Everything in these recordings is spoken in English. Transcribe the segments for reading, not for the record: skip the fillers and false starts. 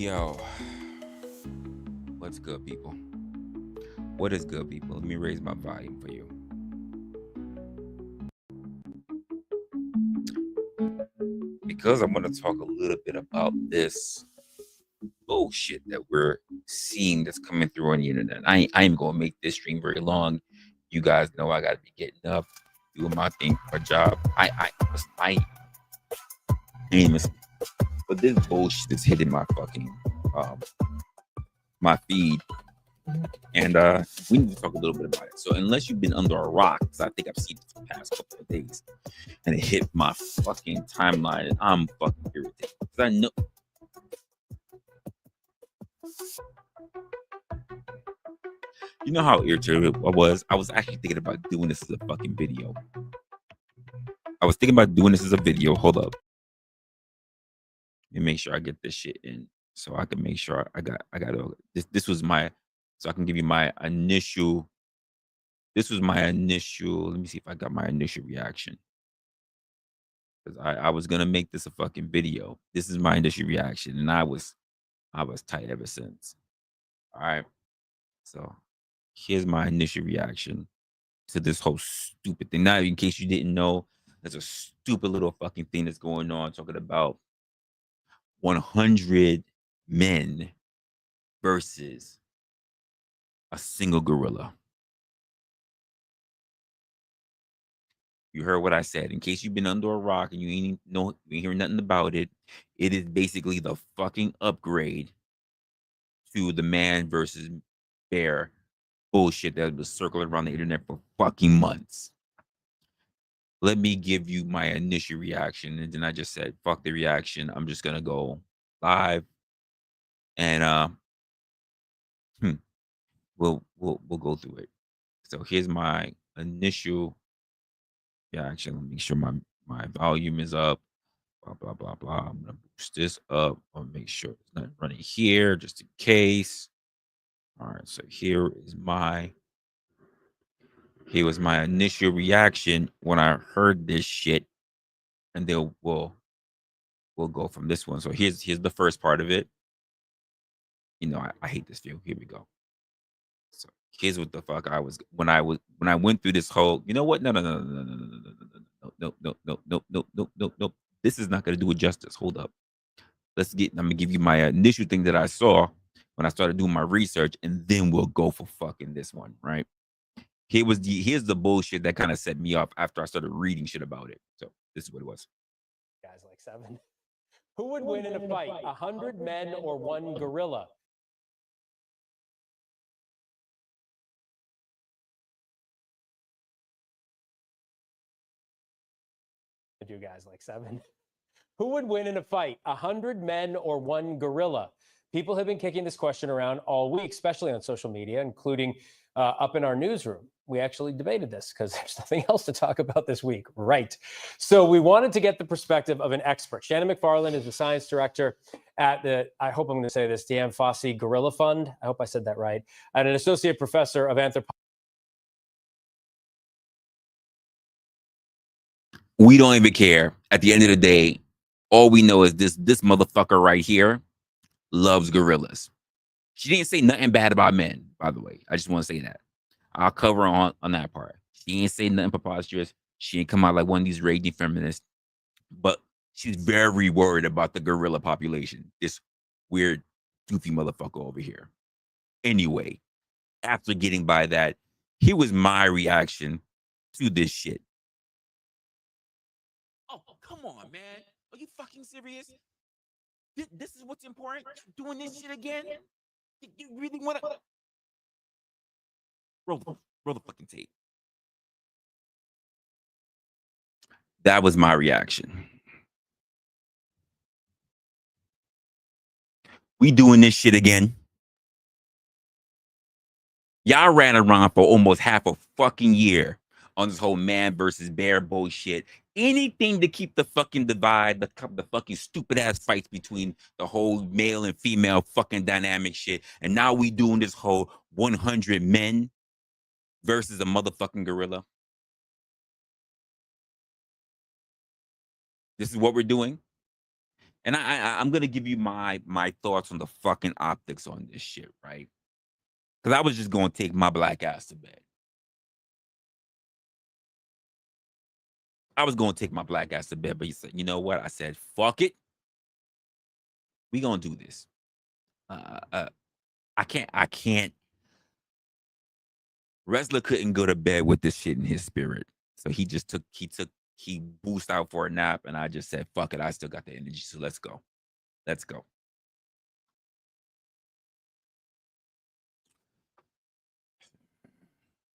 Yo, what's good, people? What is good, people? Let me raise my volume for you. Because I want to talk a little bit about this bullshit that we're seeing that's coming through on the internet. I ain't going to make this stream very long. You guys know I got to be getting up, doing my thing, my job. I ain't even, but this bullshit is hitting my fucking, my feed. And we need to talk a little bit about it. So unless you've been under a rock, because I think I've seen it for the past couple of days, and it hit my fucking timeline, and I'm fucking irritated. Because I know. You know how irritated I was? I was actually thinking about doing this as a fucking video. Hold up. Let me make sure I get this shit in. So I can make sure I got this was my, so I can give you my initial. This was my initial. Let me see if I got my initial reaction. Because I was gonna make this a fucking video. This is my initial reaction, and I was tight ever since. All right. So here's my initial reaction to this whole stupid thing. Now, in case you didn't know, there's a stupid little fucking thing that's going on talking about 100 men versus a single gorilla. You heard what I said. In case you've been under a rock and you ain't hearing nothing about it, it is basically the fucking upgrade to the man versus bear bullshit that was circling around the internet for fucking months. Let me give you my initial reaction, and then I just said, "Fuck the reaction. I'm just gonna go live, and we'll go through it." So here's my initial reaction. Let me make sure my volume is up. Blah blah blah blah. I'm gonna boost this up. I'll make sure it's not running here, just in case. All right. So here was my initial reaction when I heard this shit, and then we'll go from this one. So here's the first part of it. You know, I hate this view. Here we go. So here's what the fuck I was when I went through this whole. You know what? No. This is not gonna do it justice. Hold up. I'm gonna give you my initial thing that I saw when I started doing my research, and then we'll go for fucking this one, right? Here's the bullshit that kind of set me off after I started reading shit about it. So this is what it was. Guys like 7. Who would win in a fight, 100 men or one gorilla? You guys like 7. Who would win in a fight, 100 men or one gorilla? People have been kicking this question around all week, especially on social media, including up in our newsroom. We actually debated this because there's nothing else to talk about this week, right? So we wanted to get the perspective of an expert. Shannon McFarland is the science director at the, I hope I'm going to say this, Dan Fossey Gorilla Fund. I hope I said that right. And an associate professor of anthropology. We don't even care. At the end of the day, all we know is this motherfucker right here loves gorillas. She didn't say nothing bad about men, by the way. I just want to say that. I'll cover on that part. She ain't say nothing preposterous. She ain't come out like one of these raging feminists. But she's very worried about the gorilla population. This weird, goofy motherfucker over here. Anyway, after getting by that, here was my reaction to this shit. Oh, come on, man. Are you fucking serious? This is what's important? Doing this shit again? You really want to? Roll the fucking tape. That was my reaction. We doing this shit again. Y'all ran around for almost half a fucking year on this whole man versus bear bullshit. Anything to keep the fucking divide, the fucking stupid ass fights between the whole male and female fucking dynamic shit. And now we doing this whole 100 men versus a motherfucking gorilla. This is what we're doing. And I'm gonna give you my thoughts on the fucking optics on this shit, right? Because I was just gonna take my black ass to bed. I was gonna take my black ass to bed, but he said, you know what? I said, fuck it. We gonna do this. Uh, uh, I can't. Wrestler couldn't go to bed with this shit in his spirit, so he boosted out for a nap, and I just said, fuck it. I still got the energy, so let's go. Let's go.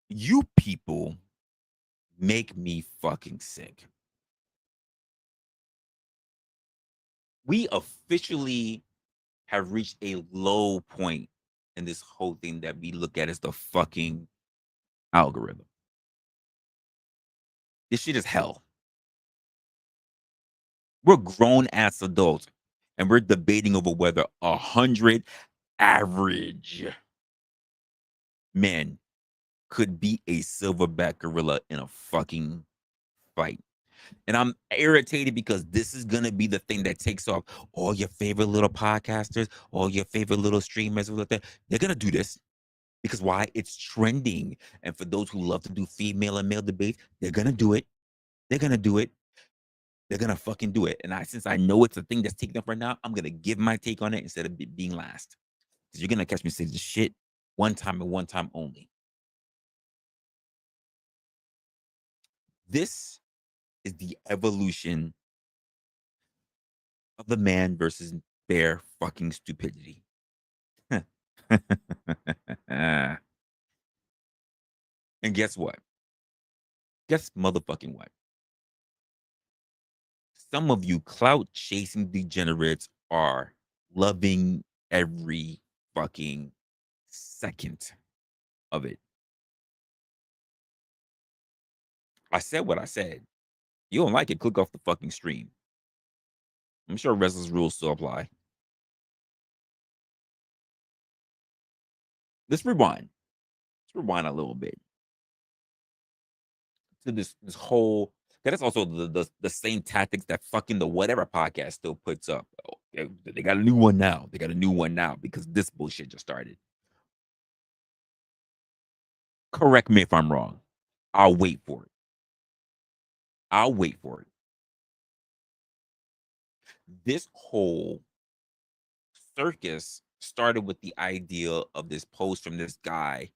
You people make me fucking sick. We officially have reached a low point in this whole thing that we look at as the fucking algorithm. This shit is hell. We're grown ass adults and we're debating over whether 100 average men could beat a silverback gorilla in a fucking fight. And I'm irritated because this is gonna be the thing that takes off. All your favorite little podcasters, all your favorite little streamers, they're gonna do this. Because why? It's trending. And for those who love to do female and male debates, they're gonna do it. They're gonna do it. They're gonna fucking do it. And since I know it's a thing that's taking up right now, I'm gonna give my take on it instead of being last. Because you're gonna catch me say this shit one time and one time only. This is the evolution of the man versus bear fucking stupidity. And guess what? Guess motherfucking what? Some of you clout chasing degenerates are loving every fucking second of it. I said what I said. You don't like it, click off the fucking stream. I'm sure Wrestlers rules still apply. Let's rewind. Let's rewind a little bit to this whole. That's also the same tactics that fucking the whatever podcast still puts up. Oh, they got a new one now. They got a new one now because this bullshit just started. Correct me if I'm wrong. I'll wait for it. I'll wait for it. This whole circus started with the idea of this post from this guy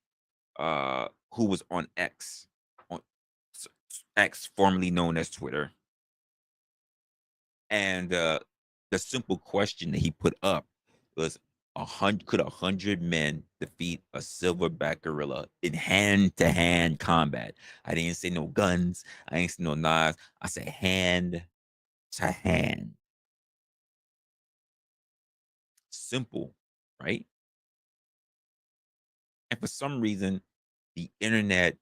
who was on on X, formerly known as Twitter. And the simple question that he put up was, could 100 men defeat a silverback gorilla in hand-to-hand combat? I didn't say no guns. I didn't say no knives. I said hand to hand. Simple, right? And for some reason, the internet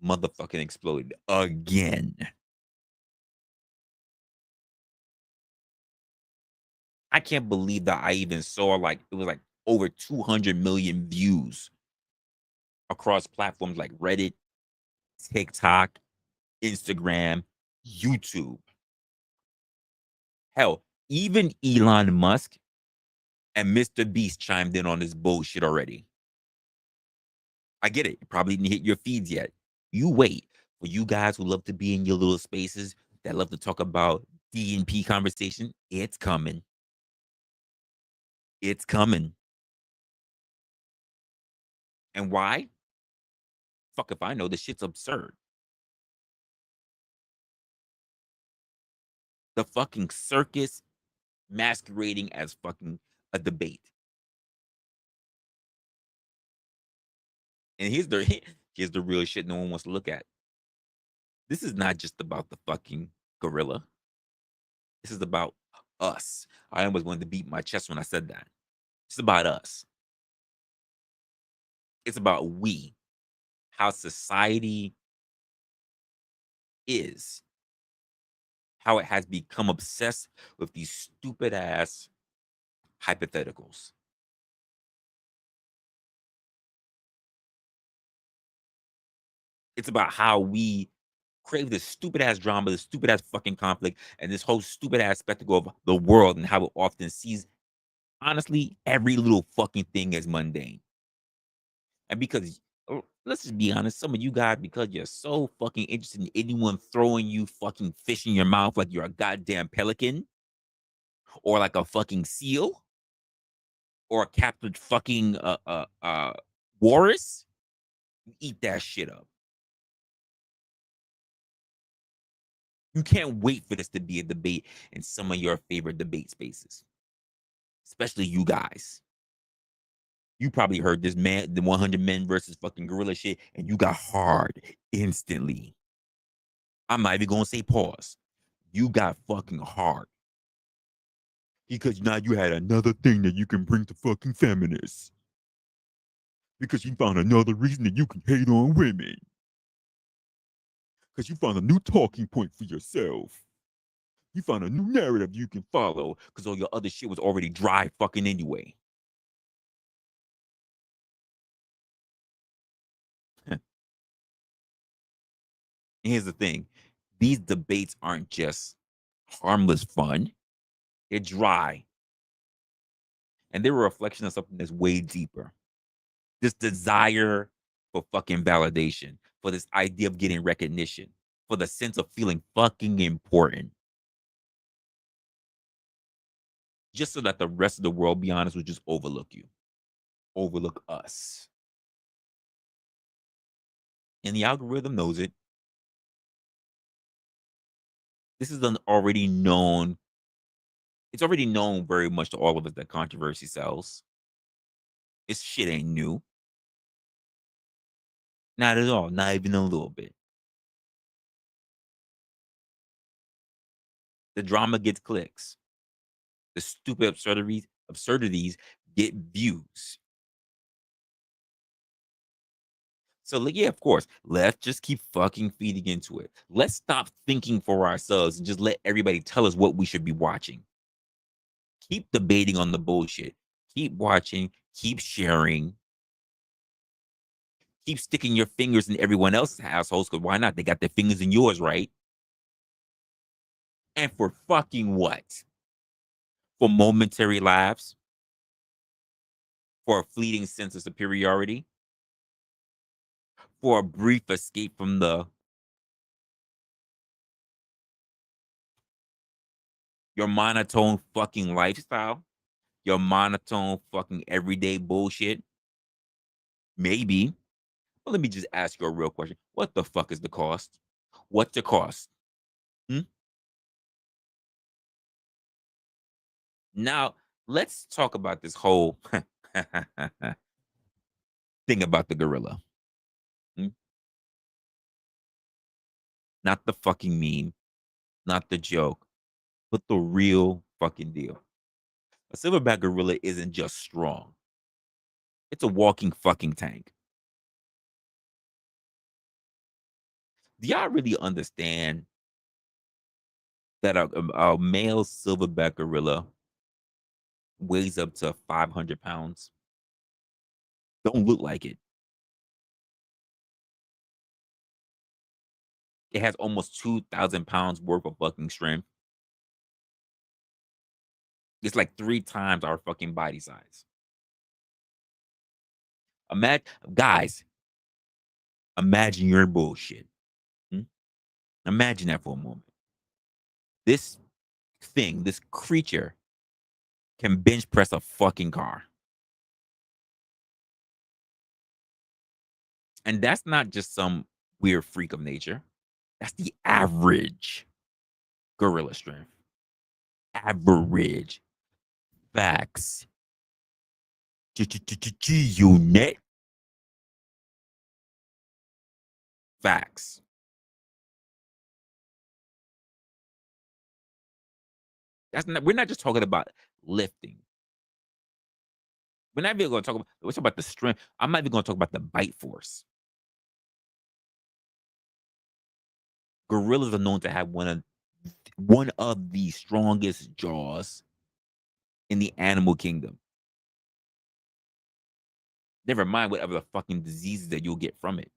motherfucking exploded again. I can't believe that I even saw it was like over 200 million views across platforms like Reddit, TikTok, Instagram, YouTube. Hell, even Elon Musk and Mr. Beast chimed in on this bullshit already. I get it. It probably didn't hit your feeds yet. You wait. For you guys who love to be in your little spaces that love to talk about D&P conversation, it's coming. It's coming. And why? Fuck if I know. This shit's absurd. The fucking circus masquerading as fucking a debate. And here's the real shit no one wants to look at. This is not just about the fucking gorilla. This is about us. I almost wanted to beat my chest when I said that. It's about us. It's about we, how society is, how it has become obsessed with these stupid ass hypotheticals. It's about how we crave this stupid ass drama, this stupid ass fucking conflict, and this whole stupid ass spectacle of the world and how it often sees, honestly, every little fucking thing as mundane. And because, let's just be honest, some of you guys, because you're so fucking interested in anyone throwing you fucking fish in your mouth like you're a goddamn pelican or like a fucking seal or a captured fucking walrus, eat that shit up. You can't wait for this to be a debate in some of your favorite debate spaces, especially you guys. You probably heard this man, the 100 men versus fucking gorilla shit, and you got hard instantly. I'm not even gonna say pause. You got fucking hard because now you had another thing that you can bring to fucking feminists. Because you found another reason that you can hate on women. Because you found a new talking point for yourself. You found a new narrative you can follow because all your other shit was already dry fucking anyway. Here's the thing. These debates aren't just harmless fun. They're dry. And they're a reflection of something that's way deeper. This desire for fucking validation, for this idea of getting recognition, for the sense of feeling fucking important. Just so that the rest of the world, be honest, will just overlook you, overlook us. And the algorithm knows it. This is an already known, it's already known very much to all of us that controversy sells. This shit ain't new. Not at all, not even a little bit. The drama gets clicks. The stupid absurdities get views. So, like, yeah, of course, let's just keep fucking feeding into it. Let's stop thinking for ourselves and just let everybody tell us what we should be watching. Keep debating on the bullshit. Keep watching. Keep sharing. Keep sticking your fingers in everyone else's assholes, because why not? They got their fingers in yours, right? And for fucking what? For momentary laughs? For a fleeting sense of superiority? For a brief escape from your monotone fucking lifestyle? Your monotone fucking everyday bullshit? Maybe. But let me just ask you a real question. What the fuck is the cost? What's the cost? Hmm? Now, let's talk about this whole thing about the gorilla. Hmm? Not the fucking meme, not the joke, but the real fucking deal. A silverback gorilla isn't just strong, it's a walking fucking tank. Do y'all really understand that a male silverback gorilla weighs up to 500 pounds? Don't look like it. It has almost 2,000 pounds worth of fucking strength. It's like 3 times our fucking body size. Imagine, guys, imagine your bullshit. Hmm? Imagine that for a moment. This thing, this creature can bench press a fucking car. And that's not just some weird freak of nature. That's the average gorilla strength. Average. Facts. Unit. Facts. That's not, we're not just talking about lifting. We're not even going to talk about, we're talking about the strength. I'm not even going to talk about the bite force. Gorillas are known to have one of the strongest jaws in the animal kingdom. Never mind whatever the fucking diseases that you'll get from it.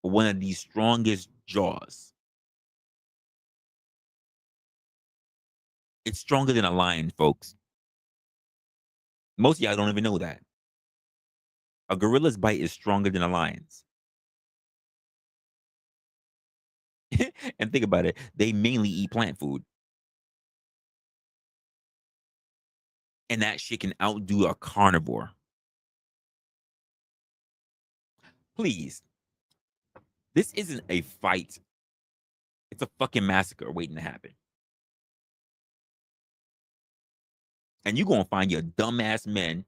one of the strongest jaws. It's stronger than a lion, folks. Most of y'all don't even know that. A gorilla's bite is stronger than a lion's. And think about it, they mainly eat plant food. And that shit can outdo a carnivore. Please, this isn't a fight. It's a fucking massacre waiting to happen. And you're going to find your dumbass men.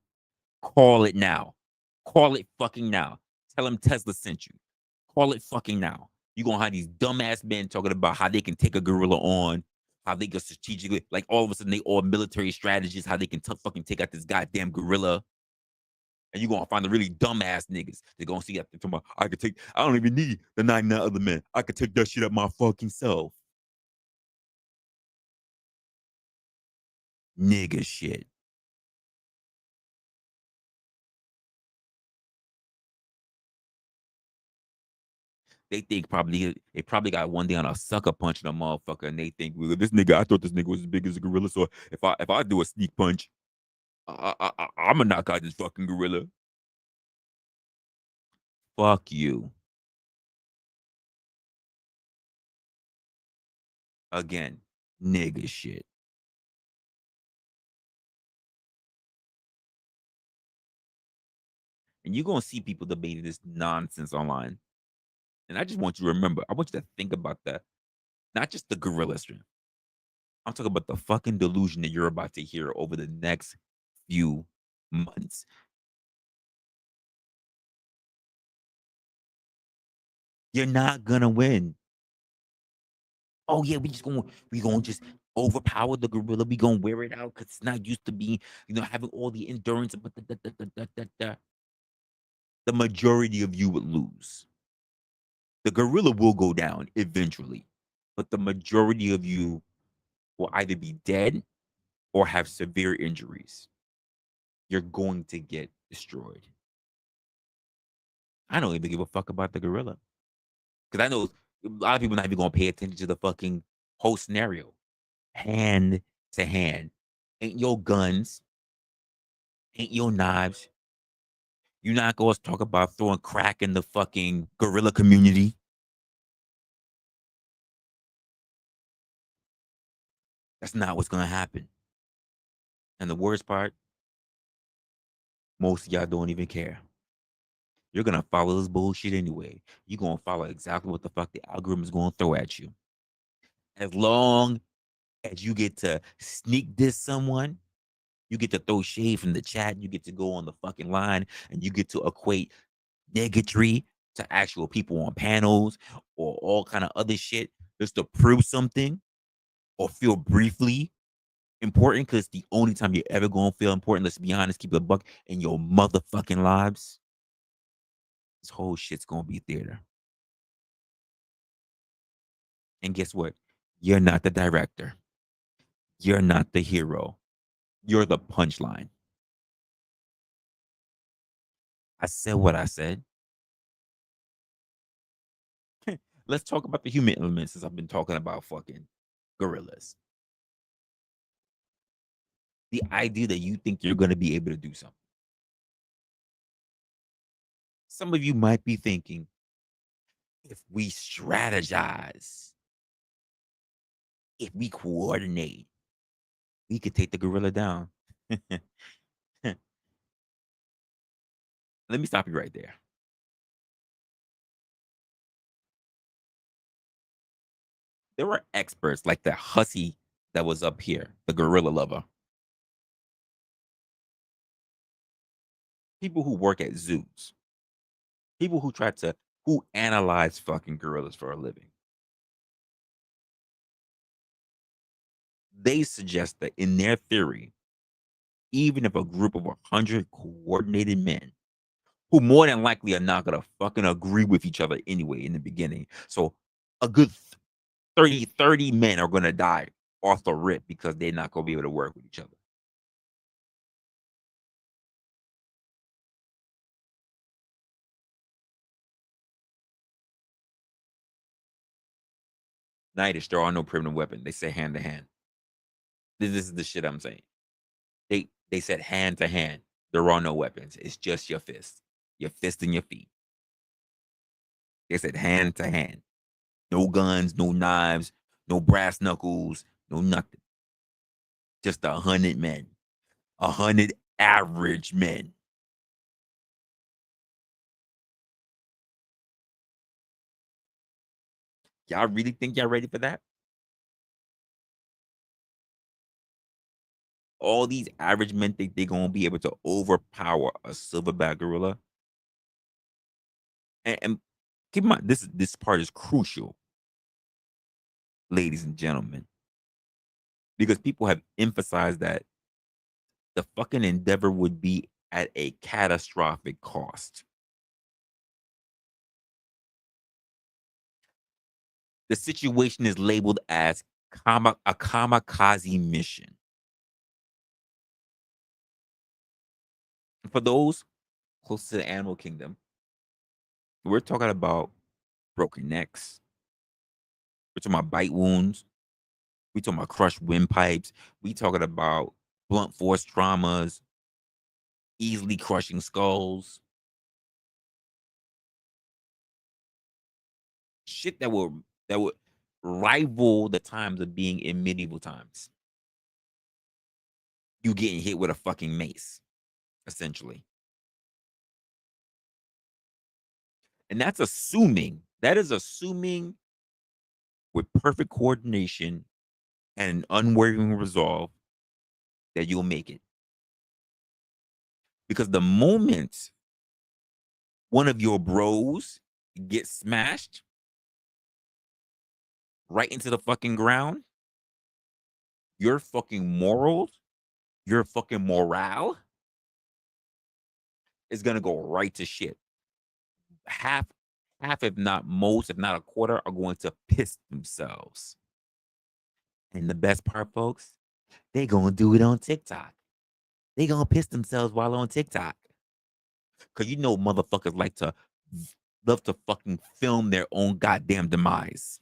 Call it now. Call it fucking now. Tell them Tezla sent you. Call it fucking now. You're going to have these dumbass men talking about how they can take a gorilla on, how they can strategically, like all of a sudden they all military strategies, how they can fucking take out this goddamn gorilla. And you're going to find the really dumbass niggas. They're going to see that. They're talking about, I don't even need the 99 other men. I could take that shit up my fucking self. Nigga shit. They think they probably got one day on a sucker punch in a motherfucker, and they think, well, this nigga, I thought this nigga was as big as a gorilla, so if I do a sneak punch, I'm gonna knock out this fucking gorilla. Fuck you. Again, nigga shit. And you're gonna see people debating this nonsense online. And I just want you to remember, I want you to think about that. Not just the gorilla strength. I'm talking about the fucking delusion that you're about to hear over the next few months. You're not gonna win. Oh yeah, we gonna just overpower the gorilla. We gonna wear it out because it's not used to being, having all the endurance. But the majority of you would lose. The gorilla will go down eventually, but the majority of you will either be dead or have severe injuries. You're going to get destroyed. I don't even give a fuck about the gorilla because I know a lot of people not even gonna pay attention to the fucking whole scenario. Hand to hand, ain't your guns, ain't your knives. You're not going to talk about throwing crack in the fucking gorilla community. That's not what's going to happen. And the worst part, most of y'all don't even care. You're going to follow this bullshit anyway. You're going to follow exactly what the fuck the algorithm is going to throw at you. As long as you get to sneak diss someone, you get to throw shade from the chat, you get to go on the fucking line, and you get to equate negatory to actual people on panels or all kind of other shit just to prove something or feel briefly important, because the only time you're ever going to feel important, let's be honest, keep it a buck, in your motherfucking lives, this whole shit's going to be theater. And guess what? You're not the director. You're not the hero. You're the punchline. I said what I said. Let's talk about the human elements, since I've been talking about fucking gorillas. The idea that you think you're going to be able to do something. Some of you might be thinking, if we strategize, if we coordinate, we could take the gorilla down. Let me stop you right there. There were experts like the hussy that was up here, the gorilla lover. People who work at zoos. People who analyze fucking gorillas for a living. They suggest that in their theory, even if a group of 100 coordinated men, who more than likely are not gonna fucking agree with each other anyway in the beginning, so a good 30 men are gonna die off the rip because they're not gonna be able to work with each other. Nightish, there are no primitive weapons. They say hand to hand. This is the shit I'm saying. They said hand to hand. There are no weapons. It's just your fist and your feet. They said hand to hand. No guns, no knives, no brass knuckles, no nothing. Just 100 men, 100 average men. Y'all really think y'all ready for that? All these average men think they're gonna be able to overpower a silverback gorilla. And keep in mind, this part is crucial, ladies and gentlemen, because people have emphasized that the fucking endeavor would be at a catastrophic cost. The situation is labeled as a kamikaze mission. For those close to the animal kingdom, we're talking about broken necks. We're talking about bite wounds. We talking about crushed windpipes. We talking about blunt force traumas, easily crushing skulls. Shit that would rival the times of being in medieval times. You getting hit with a fucking mace, essentially. And that is assuming with perfect coordination and an unwavering resolve that you'll make it. Because the moment one of your bros gets smashed right into the fucking ground, your fucking morals, your fucking morale is gonna go right to shit. Half, if not most, if not a quarter, are going to piss themselves. And the best part, folks, they gonna do it on TikTok. They gonna piss themselves while on TikTok. Cause you know motherfuckers love to fucking film their own goddamn demise.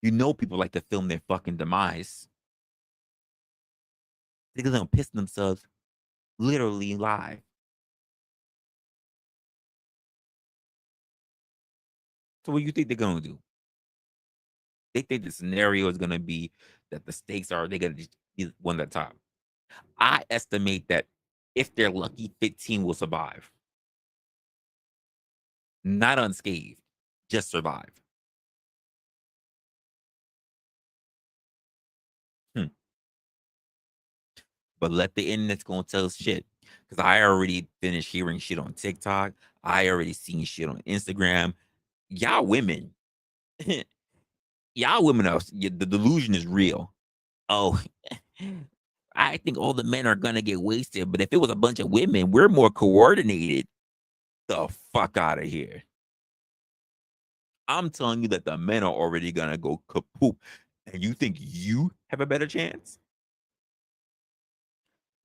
You know people like to film their fucking demise. They're gonna piss themselves literally live. So what do you think they're gonna do? They think the scenario is gonna be that the stakes are they're gonna just be one at the top. I estimate that if they're lucky, 15 will survive. Not unscathed, just survive. Hmm. But let the internet's gonna tell us shit. Because I already finished hearing shit on TikTok. I already seen shit on Instagram. Y'all women, y'all women are the delusion is real. Oh, I think all the men are gonna get wasted, but if it was a bunch of women, we're more coordinated. The fuck out of here. I'm telling you that the men are already gonna go kapoop. And you think you have a better chance?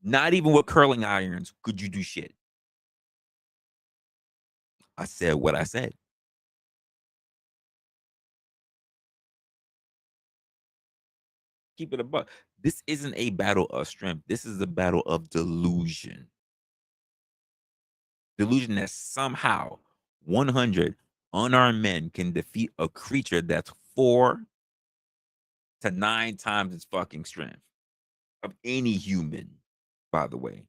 Not even with curling irons could you do shit. I said what I said. Keep it a buck. This isn't a battle of strength. This is a battle of delusion. Delusion that somehow 100 unarmed men can defeat a creature that's 4 to 9 times its fucking strength of any human, by the way.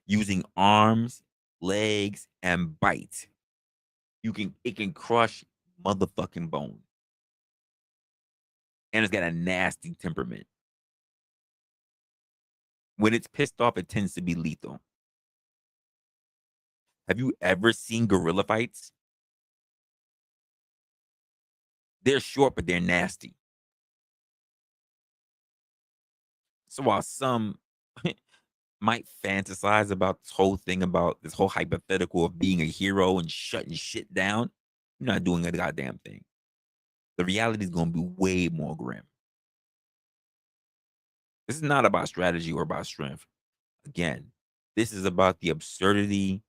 Using arms, legs, and bite. It can crush motherfucking bone. And it's got a nasty temperament. When it's pissed off, it tends to be lethal. Have you ever seen gorilla fights? They're short, but they're nasty. So while some might fantasize about this whole thing, about this whole hypothetical of being a hero and shutting shit down, you're not doing a goddamn thing. The reality is going to be way more grim. This is not about strategy or about strength. Again, this is about the absurdity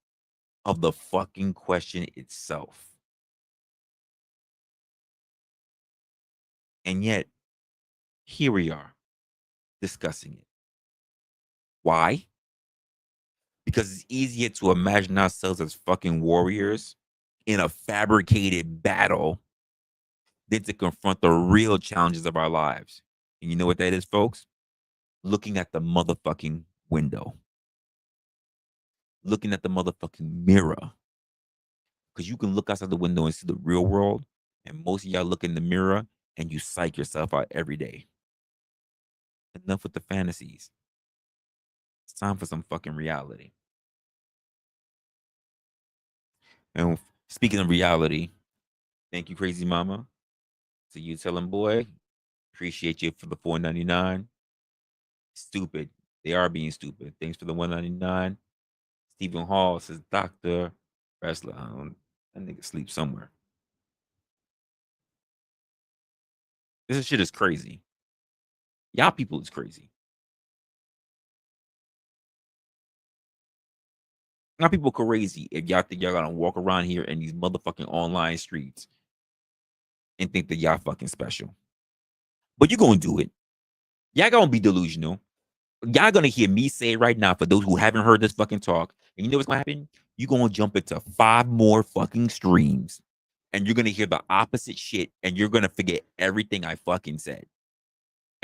of the fucking question itself. And yet, here we are discussing it. Why? Because it's easier to imagine ourselves as fucking warriors in a fabricated battle than to confront the real challenges of our lives. And you know what that is, folks? Looking at the motherfucking window, looking at the motherfucking mirror. Because you can look outside the window and see the real world, and most of y'all look in the mirror and you psych yourself out every day. Enough with the fantasies. It's time for some fucking reality. And speaking of reality, thank you, Crazy Mama. To you, telling boy, appreciate you for the $4.99. Stupid. They are being stupid. Thanks for the $1.99. Stephen Hall says, Doctor Wrestler. That nigga sleeps somewhere. This shit is crazy. Y'all people is crazy. Y'all people crazy if y'all think y'all gonna walk around here in these motherfucking online streets and think that y'all fucking special. But you're gonna do it. Y'all gonna be delusional. Y'all gonna hear me say right now, for those who haven't heard this fucking talk, and you know what's gonna happen? You're gonna jump into 5 more fucking streams and you're gonna hear the opposite shit and you're gonna forget everything I fucking said.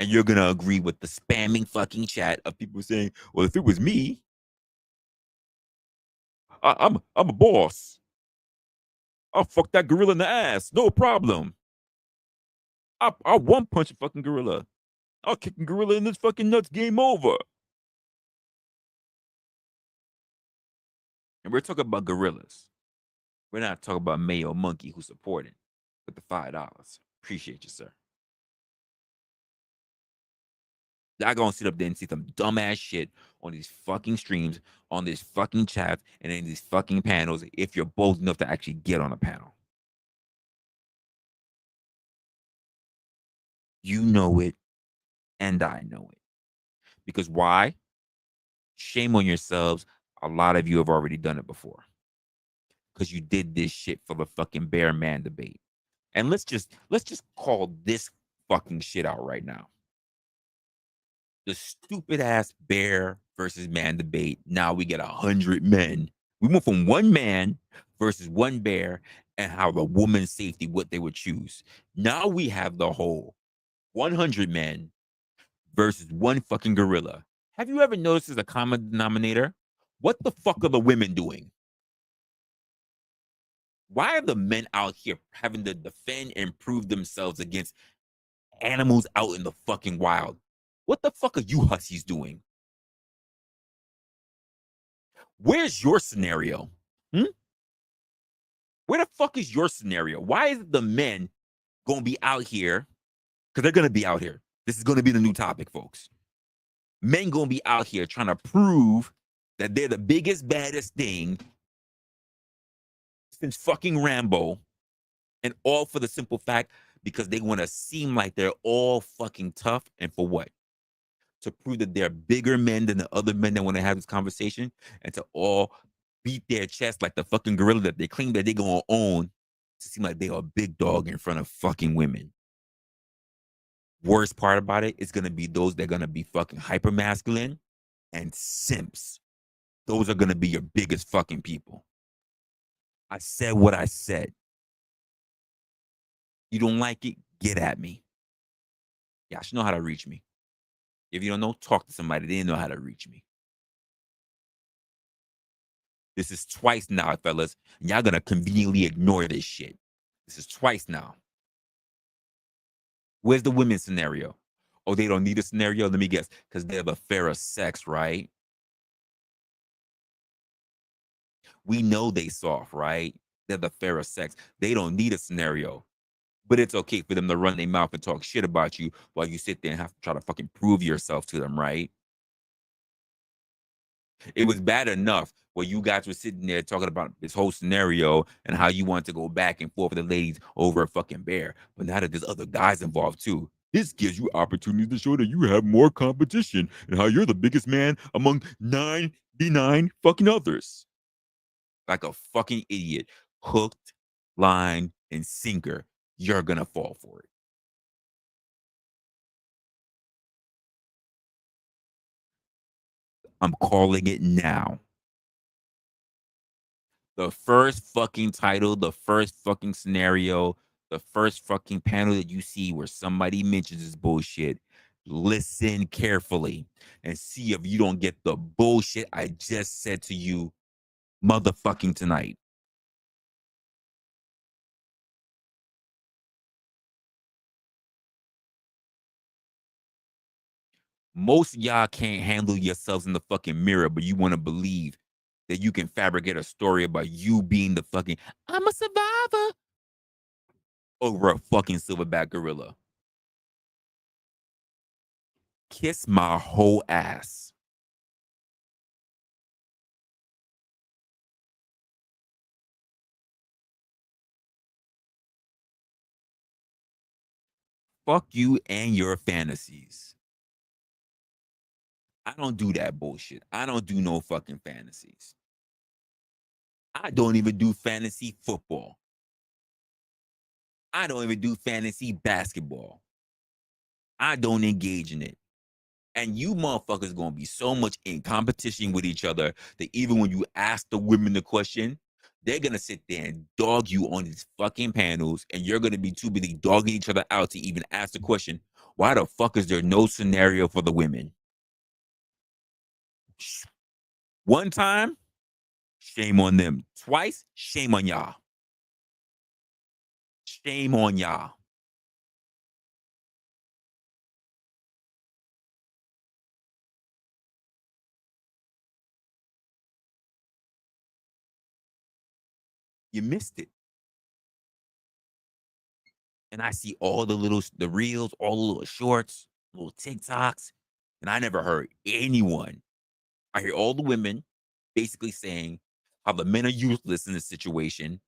And you're gonna agree with the spamming fucking chat of people saying, well, if it was me, I'm a boss. I'll fuck that gorilla in the ass. No problem. I'll one punch a fucking gorilla. I'll kick a gorilla in his fucking nuts. Game over. And we're talking about gorillas. We're not talking about Mayo Monkey who supported with the $5. Appreciate you, sir. Y'all gonna sit up there and see some dumbass shit on these fucking streams, on this fucking chat, and in these fucking panels if you're bold enough to actually get on a panel. You know it, and I know it. Because why? Shame on yourselves. A lot of you have already done it before. Because you did this shit for the fucking bear man debate. And let's just call this fucking shit out right now. The stupid ass bear versus man debate. Now we get 100 men. We went from one man versus one bear and how the woman's safety, what they would choose. Now we have the whole 100 men versus one fucking gorilla. Have you ever noticed as a common denominator? What the fuck are the women doing? Why are the men out here having to defend and prove themselves against animals out in the fucking wild? What the fuck are you hussies doing? Where's your scenario? Where the fuck is your scenario? Why is the men going to be out here? Because they're going to be out here. This is going to be the new topic, folks. Men going to be out here trying to prove that they're the biggest, baddest thing since fucking Rambo. And all for the simple fact because they want to seem like they're all fucking tough. And for what? To prove that they're bigger men than the other men that want to have this conversation and to all beat their chest like the fucking gorilla that they claim that they're going to own to seem like they are a big dog in front of fucking women. Worst part about it is going to be those that are going to be fucking hyper masculine and simps. Those are going to be your biggest fucking people. I said what I said. You don't like it? Get at me. Y'all should know how to reach me. If you don't know, talk to somebody. They know how to reach me. This is twice now, fellas. And y'all gonna conveniently ignore this shit. This is twice now. Where's the women's scenario? Oh, they don't need a scenario? Let me guess. Because they're the fairer sex, right? We know they soft, right? They're the fairer sex. They don't need a scenario. But it's okay for them to run their mouth and talk shit about you while you sit there and have to try to fucking prove yourself to them, right? It was bad enough where you guys were sitting there talking about this whole scenario and how you want to go back and forth with the ladies over a fucking bear. But now that there's other guys involved too, this gives you opportunities to show that you have more competition and how you're the biggest man among 99 fucking others. Like a fucking idiot. Hooked, line, and sinker. You're gonna fall for it. I'm calling it now. The first fucking title, the first fucking scenario, the first fucking panel that you see where somebody mentions this bullshit, listen carefully and see if you don't get the bullshit I just said to you motherfucking tonight. Most of y'all can't handle yourselves in the fucking mirror, but you want to believe that you can fabricate a story about you being the fucking I'm a survivor over a fucking silverback gorilla. Kiss my whole ass. Fuck you and your fantasies. I don't do that bullshit. I don't do no fucking fantasies. I don't even do fantasy football. I don't even do fantasy basketball. I don't engage in it. And you motherfuckers gonna be so much in competition with each other that even when you ask the women the question, they're gonna sit there and dog you on these fucking panels, and you're gonna be too busy dogging each other out to even ask the question, why the fuck is there no scenario for the women? One time, shame on them. Twice, shame on y'all. Shame on y'all. You missed it. And I see all the reels, all the little shorts, little TikToks, and I never heard anyone. I hear all the women basically saying how the men are useless in this situation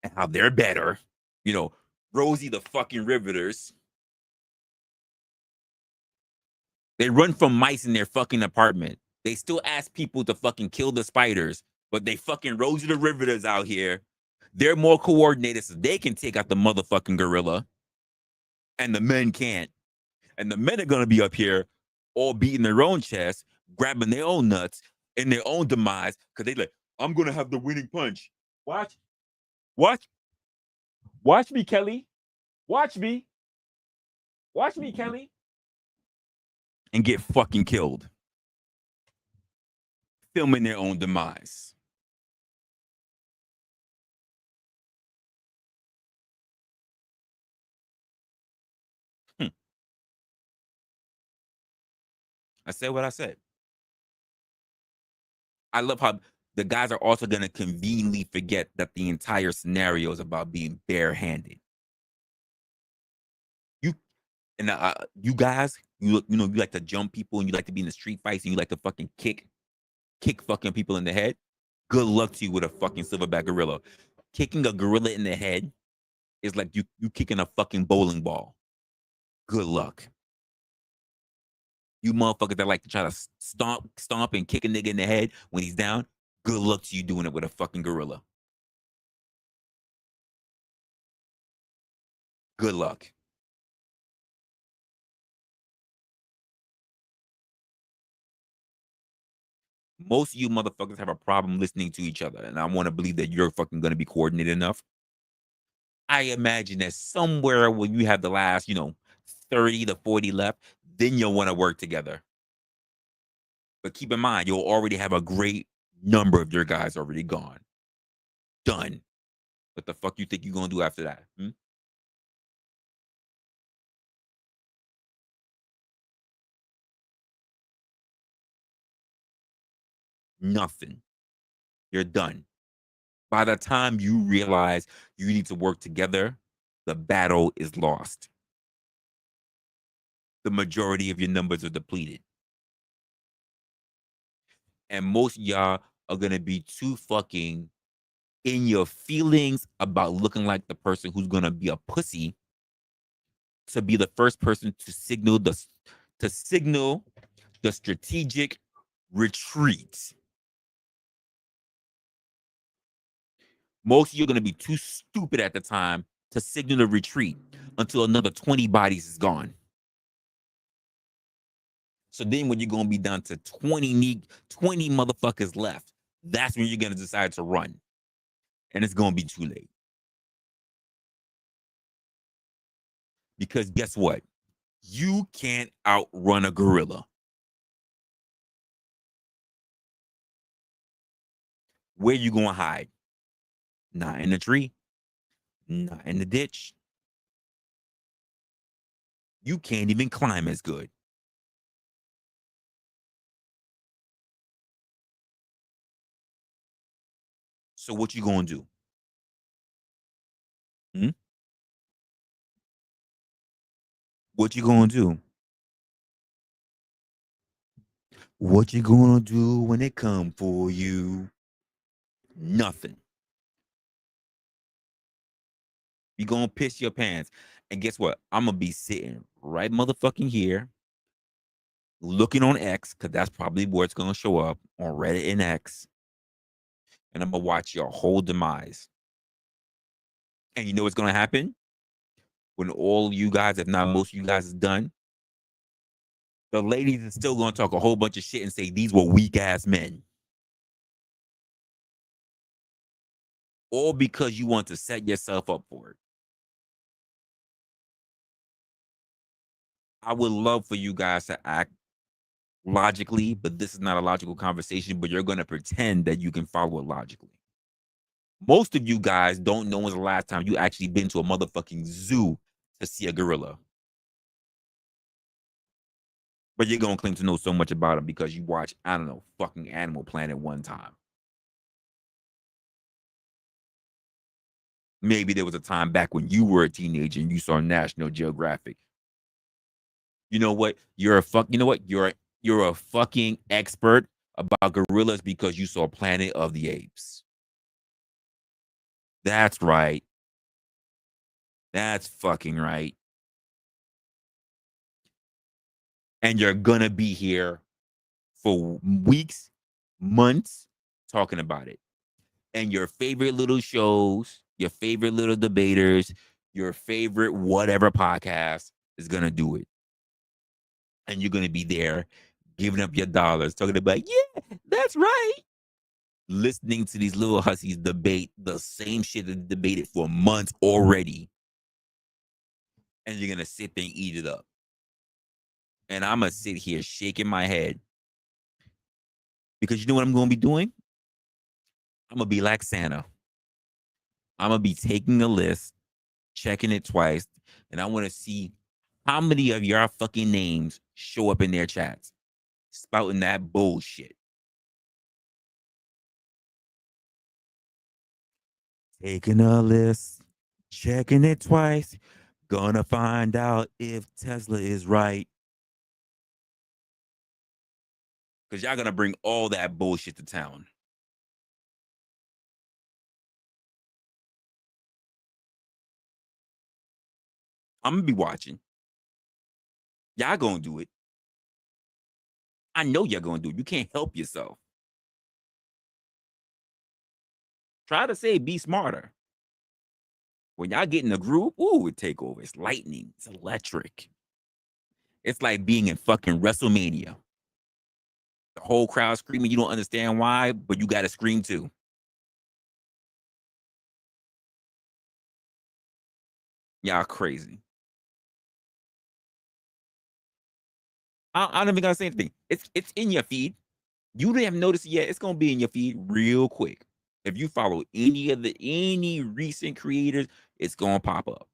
and how they're better. You know, Rosie the fucking Riveters. They run from mice in their fucking apartment. They still ask people to fucking kill the spiders, but they fucking Rosie the Riveters out here. They're more coordinated so they can take out the motherfucking gorilla, and the men can't. And the men are gonna be up here all beating their own chest, grabbing their own nuts in their own demise, because they like, I'm gonna have the winning punch. Watch, watch, watch me, Kelly. Watch me. Watch me, Kelly. And get fucking killed. Filming their own demise. Hmm. I said what I said. I love how the guys are also going to conveniently forget that the entire scenario is about being barehanded. You and you guys, you like to jump people and you like to be in the street fights and you like to fucking kick fucking people in the head. Good luck to you with a fucking silverback gorilla. Kicking a gorilla in the head is like you kicking a fucking bowling ball. Good luck. You motherfuckers that like to try to stomp and kick a nigga in the head when he's down. Good luck to you doing it with a fucking gorilla. Good luck. Most of you motherfuckers have a problem listening to each other, and I want to believe that you're fucking gonna be coordinated enough. I imagine that somewhere when you have the last, 30 to 40 left, then you'll want to work together. But keep in mind, you'll already have a great number of your guys already gone. Done. What the fuck you think you're gonna do after that? Hmm? Nothing. You're done. By the time you realize you need to work together, the battle is lost. The majority of your numbers are depleted. And most of y'all are gonna be too fucking in your feelings about looking like the person who's gonna be a pussy to be the first person to signal the strategic retreat. Most of you are gonna be too stupid at the time to signal a retreat until another 20 bodies is gone. So then when you're gonna be down to 20 motherfuckers left, that's when you're gonna decide to run. And it's gonna be too late. Because guess what? You can't outrun a gorilla. Where you gonna hide? Not in the tree, not in the ditch. You can't even climb as good. So what you gonna do? Hmm? What you gonna do? What you gonna do when it come for you? Nothing. You gonna piss your pants. And guess what? I'm gonna be sitting right motherfucking here, looking on X, because that's probably where it's gonna show up on Reddit and X. And I'm gonna watch your whole demise. And you know what's gonna happen? When all you guys, if not most of you guys, is done, the ladies is still gonna talk a whole bunch of shit and say these were weak ass men. All because you want to set yourself up for it. I would love for you guys to act logically, but this is not a logical conversation, but you're going to pretend that you can follow it logically. Most of you guys don't know when's the last time you actually been to a motherfucking zoo to see a gorilla. But you're going to claim to know so much about them because you watch, I don't know, fucking Animal Planet one time. Maybe there was a time back when you were a teenager and you saw National Geographic. You know what? You know what? You're a fucking expert about gorillas because you saw Planet of the Apes. That's right. That's fucking right. And you're gonna be here for weeks, months talking about it. And your favorite little shows, your favorite little debaters, your favorite whatever podcast is gonna do it. And you're gonna be there giving up your dollars, talking about, yeah, that's right. Listening to these little hussies debate the same shit that they debated for months already. And you're gonna sit there and eat it up. And I'm gonna sit here shaking my head. Because you know what I'm gonna be doing? I'm gonna be like Santa. I'm gonna be taking a list, checking it twice, and I want to see how many of your fucking names show up in their chats, spouting that bullshit. Taking a list, checking it twice, gonna find out if Tezla is right. Because y'all gonna bring all that bullshit to town. I'm gonna be watching. Y'all gonna do it. I know y'all gonna do it. You can't help yourself. Try to say be smarter. When y'all get in a group, ooh, it take over. It's lightning. It's electric. It's like being in fucking WrestleMania. The whole crowd screaming. You don't understand why, but you got to scream too. Y'all crazy. I don't even gotta say anything. It's in your feed. You didn't have noticed it yet. It's gonna be in your feed real quick. If you follow any recent creators, it's gonna pop up.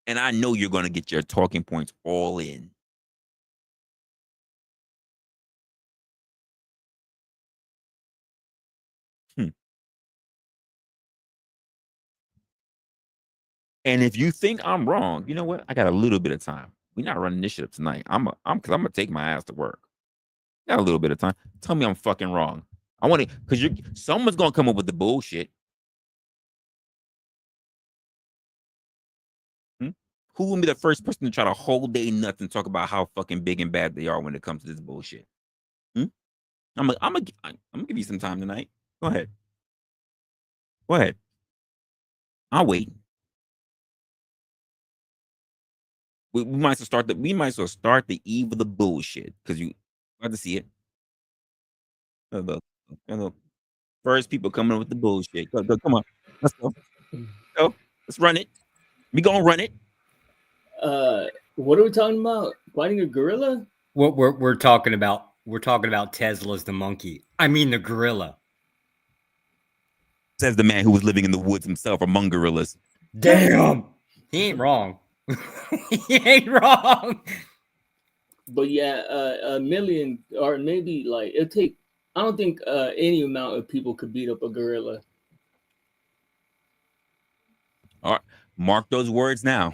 And I know you're gonna get your talking points all in. Hmm. And if you think I'm wrong, you know what? I got a little bit of time. We're not running this shit up tonight. I'm gonna take my ass to work. Got a little bit of time. Tell me I'm fucking wrong. I want to, because you someone's gonna come up with the bullshit. Hmm? Who will be the first person to try to hold day nuts and talk about how fucking big and bad they are when it comes to this bullshit? Hmm? I'm gonna give you some time tonight. Go ahead. Go ahead. I'll wait. We might as well start the. We might as well start the eve of the bullshit because you got to see it. The first people coming up with the bullshit. Come on, let's go. Go. Let's run it. We gonna run it. What are we talking about? Fighting a gorilla? What we're talking about? We're talking about Tesla's the monkey. I mean the gorilla. Says the man who was living in the woods himself among gorillas. Damn, he ain't wrong. He ain't wrong. But yeah, a million or maybe like it'll take. I don't think any amount of people could beat up a gorilla. All right, mark those words now.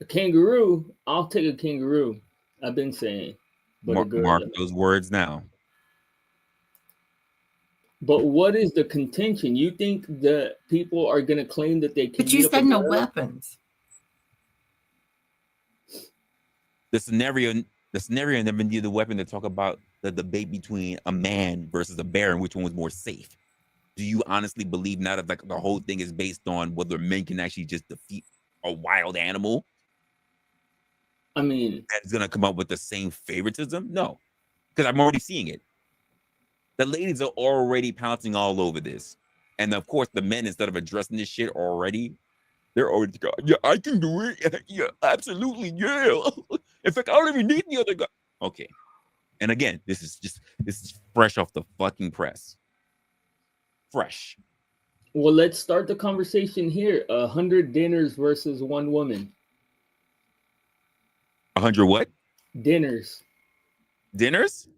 A kangaroo, I'll take a kangaroo. I've been saying, but Mark those words now. But what is the contention? You think the people are going to claim that they can? But you said no weapons. The scenario never needed a weapon to talk about the debate between a man versus a bear and which one was more safe. Do you honestly believe now that like the whole thing is based on whether men can actually just defeat a wild animal? I mean, that's gonna come up with the same favoritism? No, because I'm already seeing it. The ladies are already pouncing all over this, and of course, the men, instead of addressing this shit already, they're already going, yeah, I can do it. Yeah, absolutely, yeah. In fact, I don't even need the other guy. Okay, and again, this is fresh off the fucking press. Fresh. Well, let's start the conversation here. 100 dinners versus one woman. 100 what? Dinners. Dinners?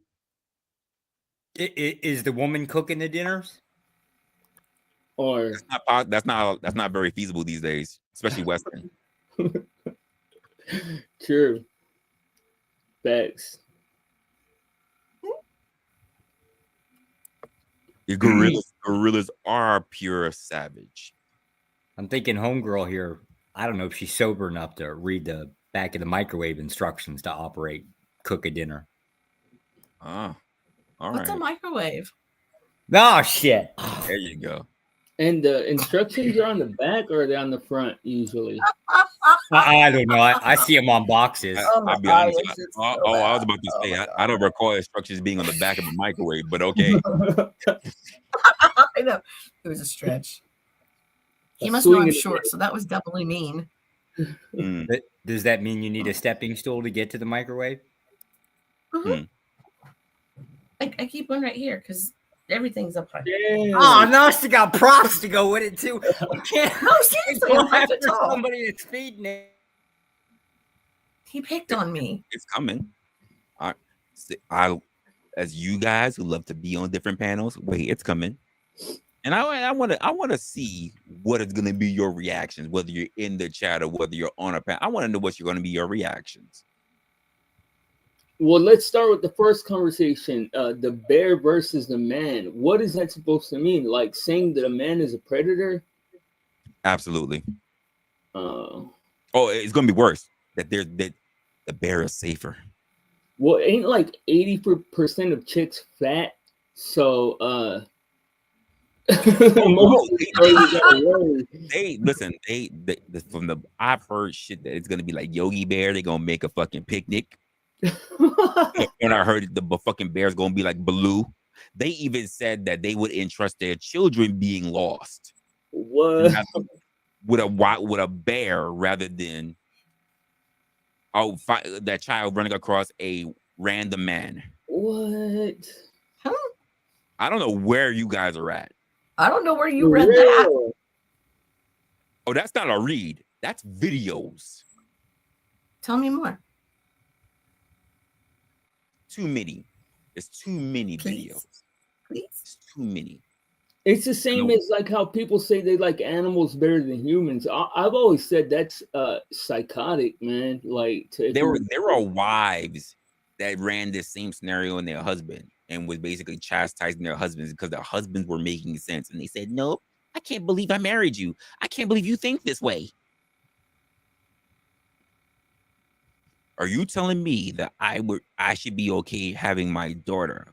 Is the woman cooking the dinners? Or that's not very feasible these days, especially Western. True. Facts. The gorillas are pure savage. I'm thinking homegirl here. I don't know if she's sober enough to read the back of the microwave instructions to cook a dinner. Ah, all What's right. a microwave? Oh shit! There you go. And the instructions are on the back or are they on the front usually? I don't know. I see them on boxes. I'll be honest. I was about to say I don't recall instructions being on the back of a microwave, but okay. I know it was a stretch. He must know I'm short, so that was doubly mean. Does that mean you need a stepping stool to get to the microwave? Mm-hmm. I keep one right here because everything's up high. Damn. Oh no, she got props to go with it too. I can't. No, seriously, I'm 5 foot tall. Somebody that's feeding it. He picked on me. It's coming. I, as you guys who love to be on different panels, wait, it's coming. And I want to see what is going to be your reactions, whether you're in the chat or whether you're on a panel. I want to know what's going to be your reactions. Well, let's start with the first conversation. The bear versus the man. What is that supposed to mean? Like saying that a man is a predator? Absolutely. It's going to be worse. That the bear is safer. Well, ain't like 80% of chicks fat? So I've heard shit that it's gonna be like Yogi Bear. They're gonna make a fucking picnic. And I heard the fucking bear's gonna be like Baloo. They even said that they would entrust their children being lost. What? With a bear rather than that child running across a random man. What? Huh? I don't know where you guys are at. I don't know where you read that. Oh, that's not a read. That's videos. Tell me more. Too many. It's too many videos. Please. It's too many. It's the same as like how people say they like animals better than humans. I've always said that's psychotic, man. Like there were wives that ran this same scenario in their husband and was basically chastising their husbands because their husbands were making sense. And they said, no, I can't believe I married you. I can't believe you think this way. Are you telling me that I should be okay having my daughter,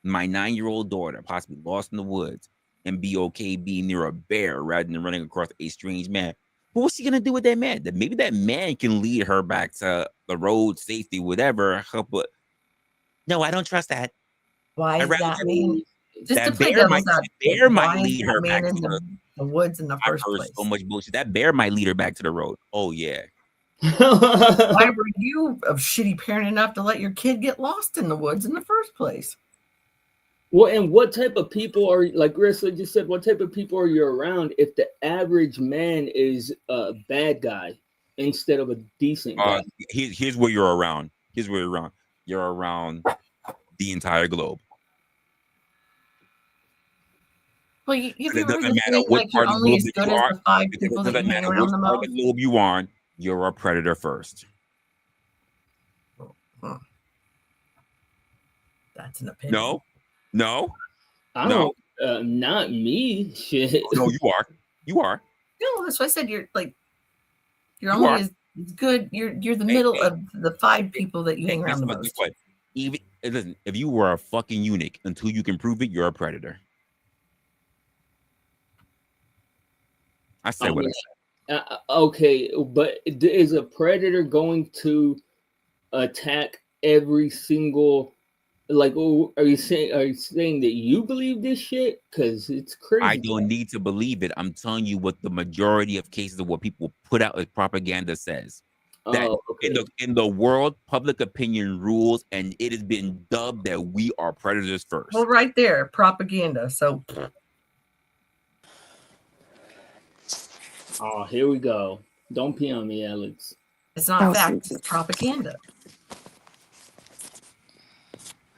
my 9-year-old daughter, possibly lost in the woods, and be okay being near a bear rather than running across a strange man? But what's she gonna do with that man? Maybe that man can lead her back to the road, safety, whatever. But no, I don't trust that. Why I'd is rather that man? Just to that play bear might devil's advocate, might why is lead that her man back in to the woods in the I've first heard place? so much bullshit. That bear might lead her back to the road. Oh yeah. Why were you a shitty parent enough to let your kid get lost in the woods in the first place? Well, and what type of people are, like Grisla just said, what type of people are you around if the average man is a bad guy instead of a decent guy? Here's where you're around. Here's where you're around. You're around the entire globe. Well, you It ever doesn't matter think what like you're part of the only globe as that good you as are. the 5 Because people it that you doesn't hang matter around which the part of the most? globe you are on. You're a predator first. Huh. That's an opinion. No. I don't, not me. Shit. No, you are. You are. No, that's why I said you're You only are. as good. You're the Hey, middle hey, of the 5 people that you hang guess around the what? Guess most. what? Even listen, if you were a fucking eunuch, until you can prove it, you're a predator. I said what I said. Okay, but is a predator going to attack every single? Like, are you saying that you believe this shit? Because it's crazy. I don't need to believe it. I'm telling you what the majority of cases of what people put out as propaganda says. That okay. in the world, public opinion rules, and it has been dubbed that we are predators first. Well, right there, propaganda. So, oh, here we go. Don't pee on me, Alex. it's not fact; it's propaganda.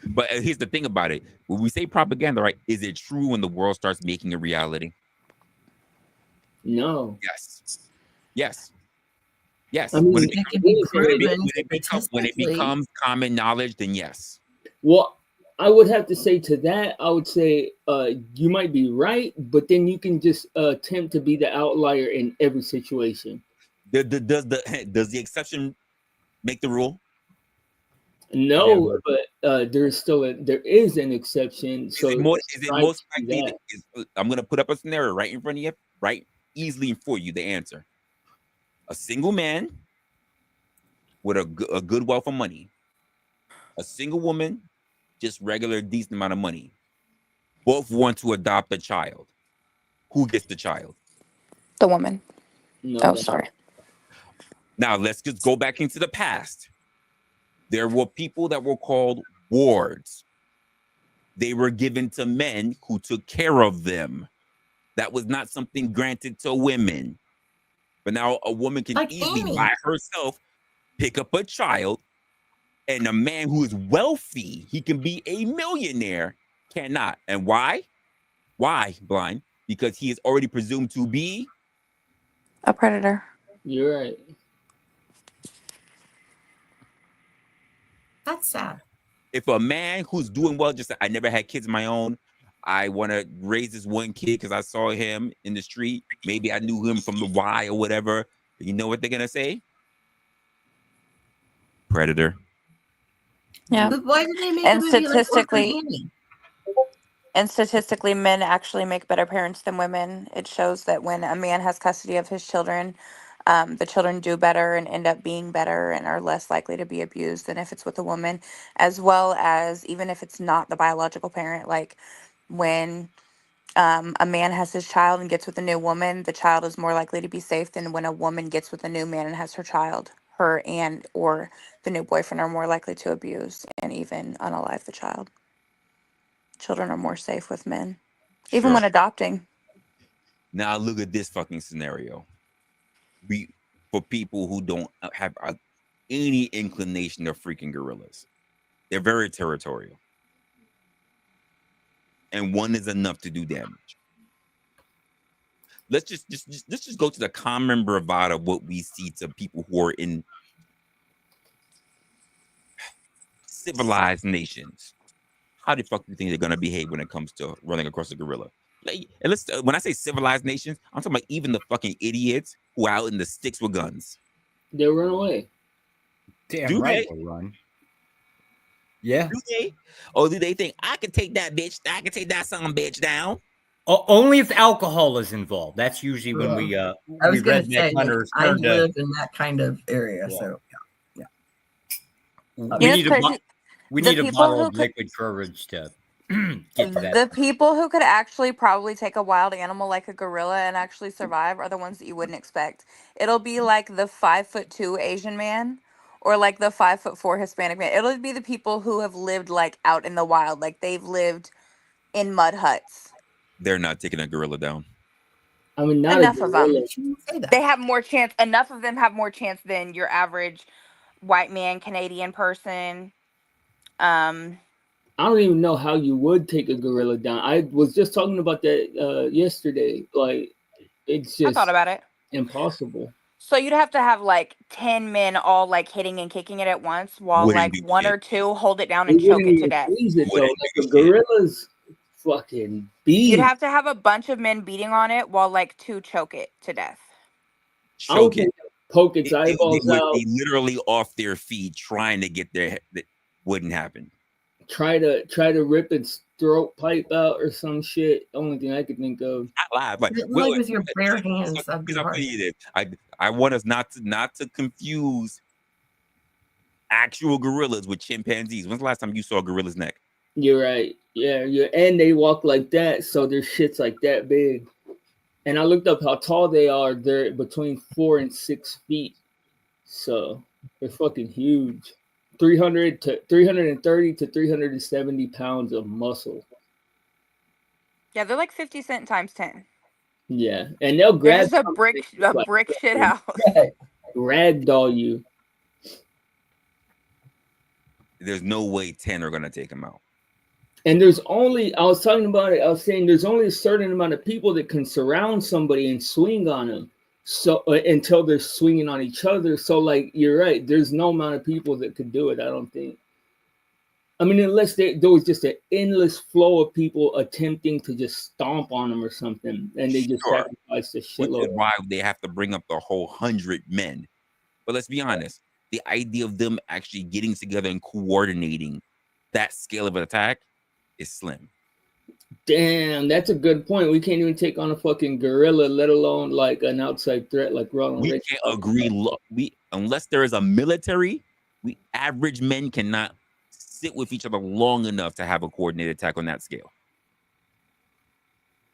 But here's the thing about it: when we say propaganda, right? Is it true when the world starts making a reality? No. Yes. I mean, when it becomes common knowledge, then yes. Well, I would have to say to that, I would say you might be right, but then you can just attempt to be the outlier in every situation. Does the exception make the rule? No, but there is an exception. So is it most likely? I'm gonna put up a scenario right in front of you, right easily for you. The answer: a single man with a good wealth of money, a single woman, just regular decent amount of money. Both want to adopt a child. Who gets the child? The woman. No, sorry. Now let's just go back into the past. There were people that were called wards. They were given to men who took care of them. That was not something granted to women. But now a woman can easily by herself pick up a child, and a man who is wealthy, he can be a millionaire, cannot. And why? Why, blind? Because he is already presumed to be a predator. You're right. That's sad. If a man who's doing well, just I never had kids of my own, I want to raise this one kid because I saw him in the street. Maybe I knew him from the Y or whatever. You know what they're gonna say? Predator. Yeah. But why did they make And a movie like statistically, men actually make better parents than women. It shows that when a man has custody of his children, the children do better and end up being better and are less likely to be abused than if it's with a woman, as well as even if it's not the biological parent. Like when a man has his child and gets with a new woman, the child is more likely to be safe than when a woman gets with a new man and has her child. Her and or the new boyfriend are more likely to abuse and even unalive the child. Children are more safe with men, even when adopting. Now look at this fucking scenario. For people who don't have any inclination of freaking gorillas, they're very territorial, and one is enough to do damage. Let's just go to the common bravado of what we see to people who are in civilized nations. How the fuck do you think they're gonna behave when it comes to running across a gorilla? Like, and when I say civilized nations, I'm talking about even the fucking idiots who are out in the sticks with guns. They'll run away. Damn Do right they? they'll run. Yeah. Do they? Or do they think I can take that bitch? I can take that son of a bitch down? Only if alcohol is involved. That's usually when we I was we going to redneck say, like, hunters I turn to. live in that kind of area, Yeah. so We it's need a crazy. we The need a people bottle who of could liquid courage to get to that. the people who could actually probably take a wild animal like a gorilla and actually survive are the ones that you wouldn't expect. It'll be like the 5'2" Asian man or like the 5'4" Hispanic man. It'll be the people who have lived like out in the wild, like they've lived in mud huts. They're not taking a gorilla down. I mean, not Enough a of them. gorilla. you shouldn't say that. They have more chance. Enough of them have more chance than your average white man, Canadian person. I don't even know how you would take a gorilla down. I was just talking about that yesterday. Like, it's I thought just about it. impossible. So you'd have to have like 10 men all like hitting and kicking it at once while Wouldn't like do one shit. or two hold it down They and choke wouldn't it to even death. freeze it though. Wouldn't Like do a shit. gorilla's fucking beast. You'd have to have a bunch of men beating on it while like two choke it to death. I would Choke it. think poke its They eyeballs would out. be literally off their feet trying to get their. That wouldn't happen. Try to rip its throat pipe out or some shit. Only thing I could think of. Not live, but Like with your bare hands, that'd be hard. I want us not to confuse actual gorillas with chimpanzees. When's the last time you saw a gorilla's neck? You're right. Yeah, and they walk like that, so their shit's like that big. And I looked up how tall they are. They're between 4 and 6 feet. So they're fucking huge. 330 to 370 pounds of muscle. Yeah, they're like 50 cent times 10. Yeah, and they'll They're grab just a something brick shit house. ragdoll you. There's no way 10 are gonna take him out. And there's only, I was talking about it, I was saying there's only a certain amount of people that can surround somebody and swing on them. So until they're swinging on each other. So like, you're right. There's no amount of people that could do it. I don't think. I mean, unless there was just an endless flow of people attempting to just stomp on them or something. And they just Sure. sacrifice the Which shitload. is why they have to bring up the whole 100 men. But let's be honest, the idea of them actually getting together and coordinating that scale of an attack is slim. Damn, that's a good point. We can't even take on a fucking gorilla, let alone like an outside threat like Ronald We Reagan. can't agree. Unless there is a military, we average men cannot sit with each other long enough to have a coordinated attack on that scale.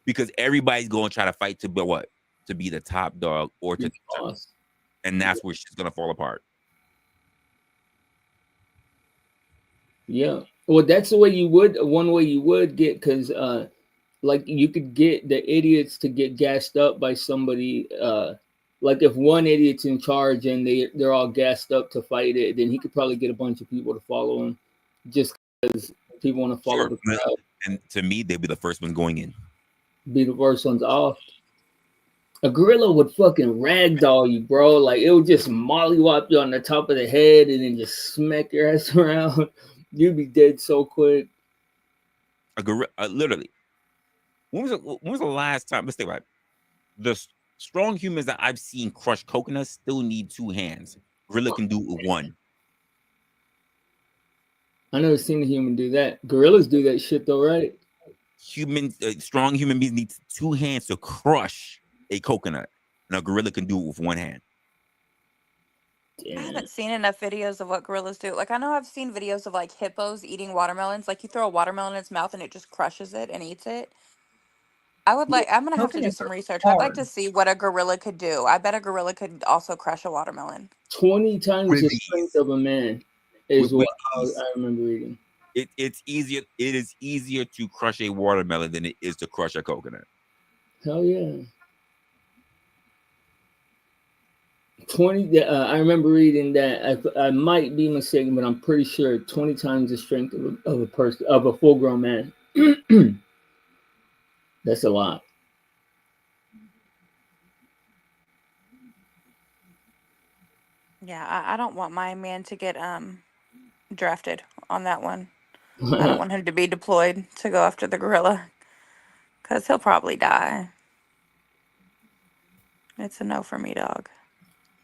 Because everybody's going to try to fight to be what? To be the top dog or to, and that's where shit's going to fall apart. Yeah. Well, that's the way you would. One way you would get, because like you could get the idiots to get gassed up by somebody. Like if one idiot's in charge and they're all gassed up to fight it, then he could probably get a bunch of people to follow him, just because people want to follow the crowd. And to me, they'd be the first one going in. Be the first ones off. A gorilla would fucking ragdoll you, bro. Like it would just mollywop you on the top of the head and then just smack your ass around. You'd be dead so quick. A gorilla, literally. When was the last time? Let's think about it. The strong humans that I've seen crush coconuts still need 2 hands. Gorilla can do it with 1. I never seen a human do that. Gorillas do that shit though, right? Strong human beings need 2 hands to crush a coconut, and a gorilla can do it with 1 hand. I haven't seen enough videos of what gorillas do. Like I know I've seen videos of like hippos eating watermelons. Like you throw a watermelon in its mouth and it just crushes it and eats it. I'm gonna have to do some research. I'd like to see what a gorilla could do. I bet a gorilla could also crush a watermelon. 20 times the strength of a man is what I remember reading. It is easier to crush a watermelon than it is to crush a coconut. Hell yeah. 20. I remember reading that. I might be mistaken, but I'm pretty sure 20 times the strength of a person, of a full-grown man. That's a lot. Yeah, I don't want my man to get drafted on that one. I don't want him to be deployed to go after the gorilla because he'll probably die. It's a no for me, dog.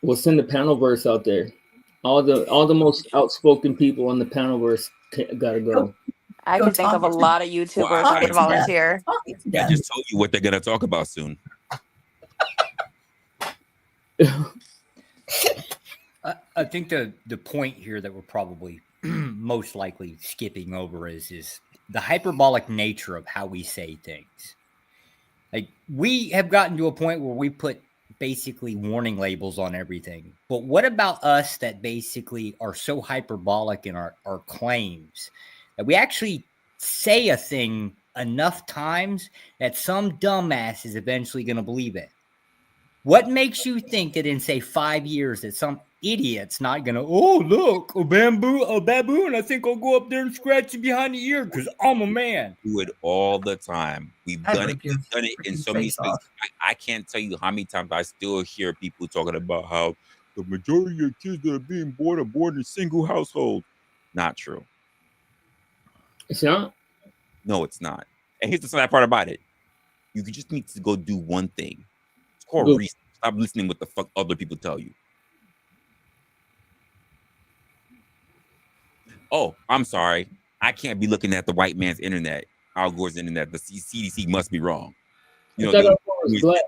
We'll send the panelverse out there. All the most outspoken people on the panelverse gotta go. I Go could think talk of a it to- lot of Wow. YouTubers talk that it would to death. volunteer. Talk it to I death. just told you what they're gonna talk about soon. I think the point here that we're probably most likely skipping over is the hyperbolic nature of how we say things. Like, we have gotten to a point where we put basically warning labels on everything. But what about us that basically are so hyperbolic in our claims that we actually say a thing enough times that some dumbass is eventually going to believe it? What makes you think that in, say, 5 years that some idiot's not going to, oh, look, a baboon, I think I'll go up there and scratch you behind the ear because I'm a man. Do it all the time. We've I'd done it. rip your We've done it in freaking so many face places. off. I can't tell you how many times I still hear people talking about how the majority of kids that are being born are born in single households. Not true. It's not. No, it's not. And here's the sad part about it. You just need to go do one thing. It's called Go. research. Stop listening what the fuck other people tell you. Oh, I'm sorry. I can't be looking at the white man's internet, Al Gore's internet. The CDC must be wrong. I You thought know, Al Gore was black.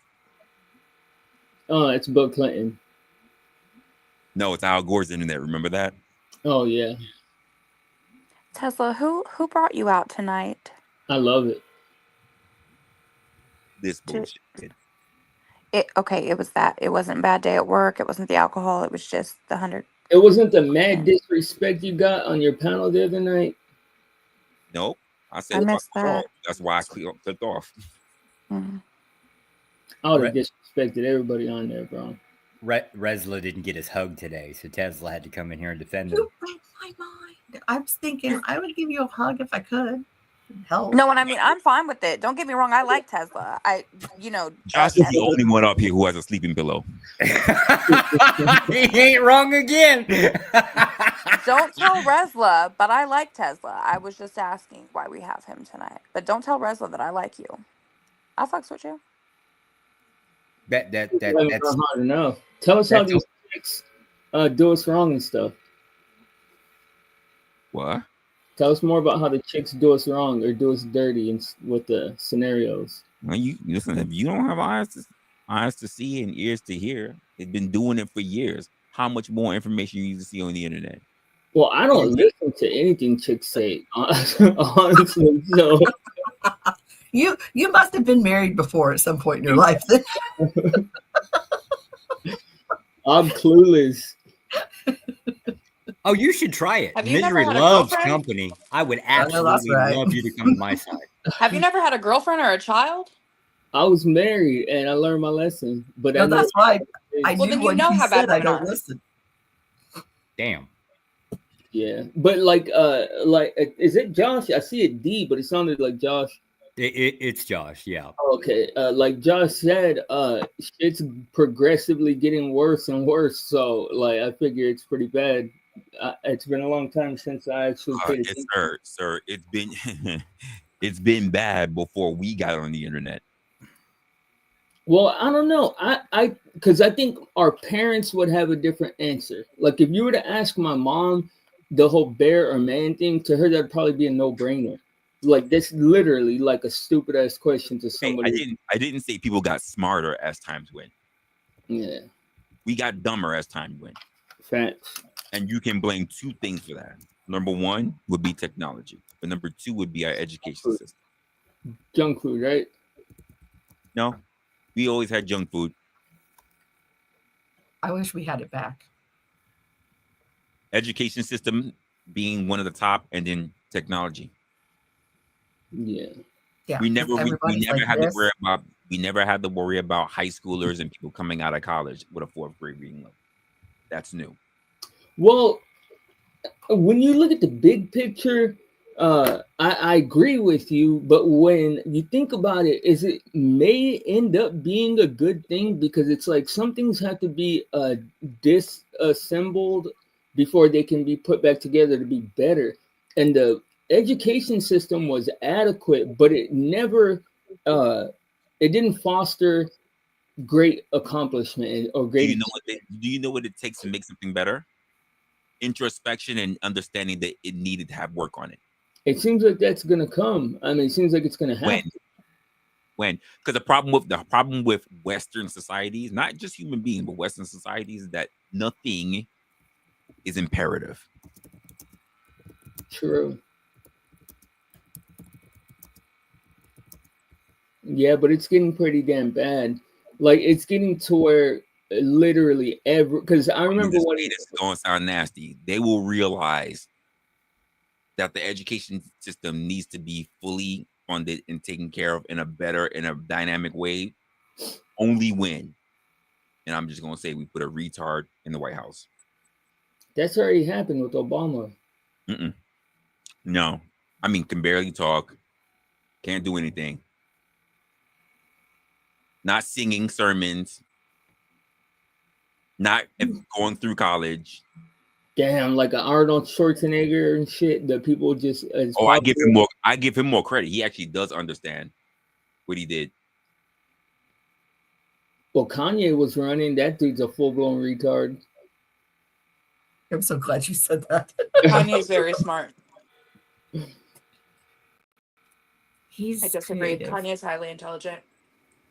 Oh, it's Bill Clinton. no, it's Al Gore's internet. Remember that? Oh yeah, Tesla, who brought you out tonight? I love it. This To bullshit. Kid. it was that. It wasn't a bad day at work. It wasn't the alcohol. It was just the 100. It wasn't the mad disrespect you got on your panel the other night. Nope. I I said missed fuck it all. that. That's why I clicked off. Mhm. I would have Right. disrespected everybody on there, bro. Resla didn't get his hug today, so Tezla had to come in here and defend him. You read my mind. I was thinking I would give you a hug if I could. Help. No, and I mean I'm fine with it. Don't get me wrong. I like Tesla. Josh is the only one up here who has a sleeping pillow. He ain't wrong again. Don't tell Resla, but I like Tesla. I was just asking why we have him tonight. But don't tell Resla that I like you. I fucks with you. That's That's hard enough. Tell us how that's these chicks do us wrong and stuff. What? Tell us more about how the chicks do us wrong or do us dirty and with the scenarios. Well, you listen. If you don't have eyes to see and ears to hear, they've been doing it for years. How much more information you need to see on the internet? Well, I don't listen to anything chicks say, honestly. So You must have been married before at some point in your life. Then. I'm clueless. Oh, you should try it. Have you never Misery had a loves girlfriend? company. I would know, that's absolutely right. love you to come to my side. Have you never had a girlfriend or a child? I was married and I learned my lesson, but No, I that's right. I Well, knew then you when know he how bad said I women don't are. listen. Damn. yeah. But like, is it Josh? I see it D, but it sounded like Josh. It's Josh. Yeah. Okay, like Josh said, it's progressively getting worse and worse. So, like, I figure it's pretty bad. It's been a long time since I actually paid attention. Sir, it's been it's been bad before we got on the internet. Well, I don't know. Because I think our parents would have a different answer. Like, if you were to ask my mom the whole bear or man thing, to her that'd probably be a no-brainer. Like, that's literally like a stupid ass question to Hey, somebody. I didn't say people got smarter as times went. Yeah, We got dumber as time went. facts. And you can blame two things for that. Number one would be technology, but number two would be our education system. Junk food, right? No, we always had junk food. I wish we had it back. Education system being one of the top, and then technology. Yeah. Yeah, We never everybody's like had this. to worry about high schoolers and people coming out of college with a 4th grade reading level. That's new. Well, when you look at the big picture, I agree with you. But when you think about it, it may end up being a good thing because it's like some things have to be disassembled before they can be put back together to be better. And the education system was adequate, but it never, it didn't foster great accomplishment or great. Do you know what it takes to make something better? Introspection and understanding that it needed to have work on it. It seems like that's gonna come. I mean, it seems like it's gonna happen. When? Because the problem with Western societies, not just human beings, but Western societies, is that nothing is imperative. True. Yeah, but it's getting pretty damn bad. Like it's getting to where literally every, because I remember when this is going to sound nasty. They will realize that the education system needs to be fully funded and taken care of in a better, in a dynamic way, only when, and I'm just going to say, we put a retard in the White House. That's already happened with Obama. No, I mean, can barely talk, can't do anything, not singing sermons, not going through college. Damn, like an Arnold Schwarzenegger and shit that people just. I give him more credit. He actually does understand what he did. Well, Kanye was running. That dude's a full-blown retard. I'm so glad you said that. Kanye's very smart. He's I disagree. creative. Kanye's highly intelligent.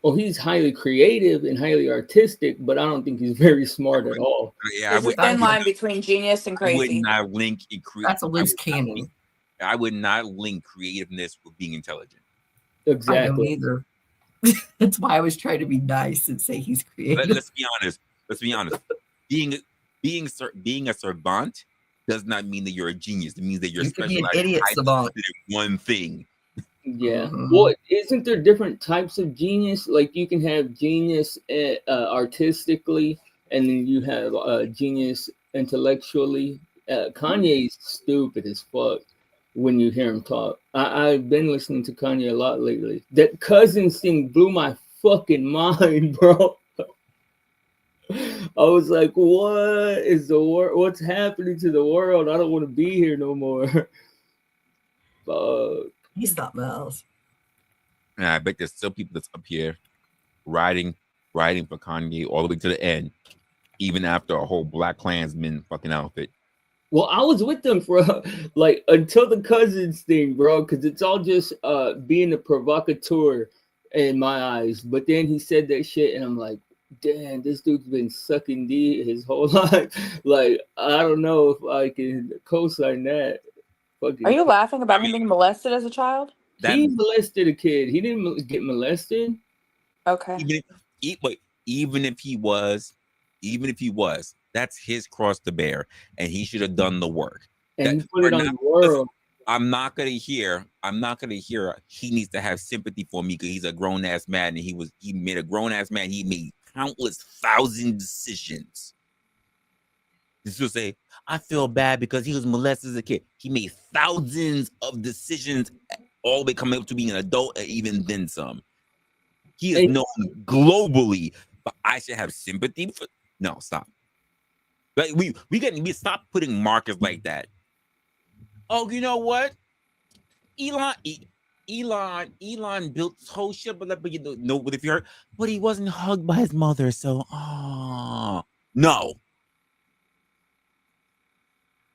Well, he's highly creative and highly artistic, but I don't think he's very smart at all. Yeah, There's a thin line between genius and I would crazy. not link That's a loose cannon. I would not link creativeness with being intelligent. I Exactly. don't either. That's why I was trying to be nice and say he's creative. Let's be honest. Let's be honest. Being a savant does not mean that you're a genius. It means that you're You could be an specialized idiot savant. in one thing. Yeah. Mhm. Well, isn't there different types of genius? Like you can have genius artistically, and then you have genius intellectually. Kanye's stupid as fuck when you hear him talk. I've been listening to Kanye a lot lately. That Cousins thing blew my fucking mind, bro. I was like, what is the world? What's happening to the world? I don't want to be here no more. Fuck. He's something else. And I bet there's still people that's up here riding for Kanye all the way to the end, even after a whole Black Klansman fucking outfit. Well, I was with them for like until the Cousins thing, bro, because it's all just being a provocateur in my eyes. But then he said that shit, and I'm like, damn, this dude's been sucking D his whole life. Like, I don't know if I can co-sign that. Fucking Are you laughing about him being molested as a child? He molested a kid. He didn't get molested. Okay. Even if he was, that's his cross to bear, and he should have done the work. And he put it on the world. I'm not gonna hear. He needs to have sympathy for me because he's a grown ass man, and he made a grown ass man. He made countless thousand decisions. This will say, I feel bad because he was molested as a kid. He made thousands of decisions, all the way coming up to being an adult, and even then some. He is known globally, but I should have sympathy for. No, stop. Like we stop putting markers like that. Oh, you know what? Elon built this whole shit, but you know, but if you heard, but he wasn't hugged by his mother, so no.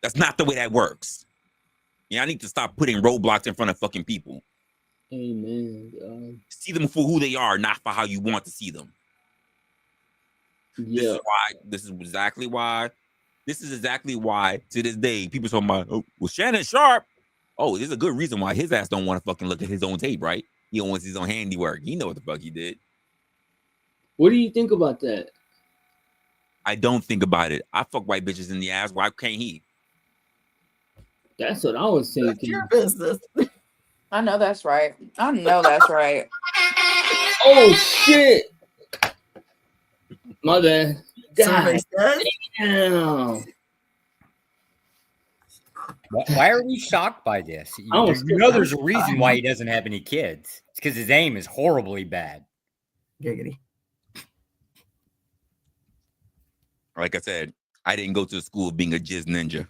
That's not the way that works. Yeah, I need to stop putting roadblocks in front of fucking people. Amen. See them for who they are, not for how you want to see them. Yeah. This is exactly why to this day people talking about, oh, well, Shannon Sharp. Oh, there's a good reason why his ass don't want to fucking look at his own tape, right? He don't want his own handiwork. He know what the fuck he did. What do you think about that? I don't think about it. I fuck white bitches in the ass. Why can't he? That's what I was thinking. That's your business. I know that's right. I know that's right. Oh shit! My bad. God damn. Why are we shocked by this? You know there's a reason why he doesn't have any kids. It's because his aim is horribly bad. Giggity. Like I said, I didn't go to the school of being a jizz ninja.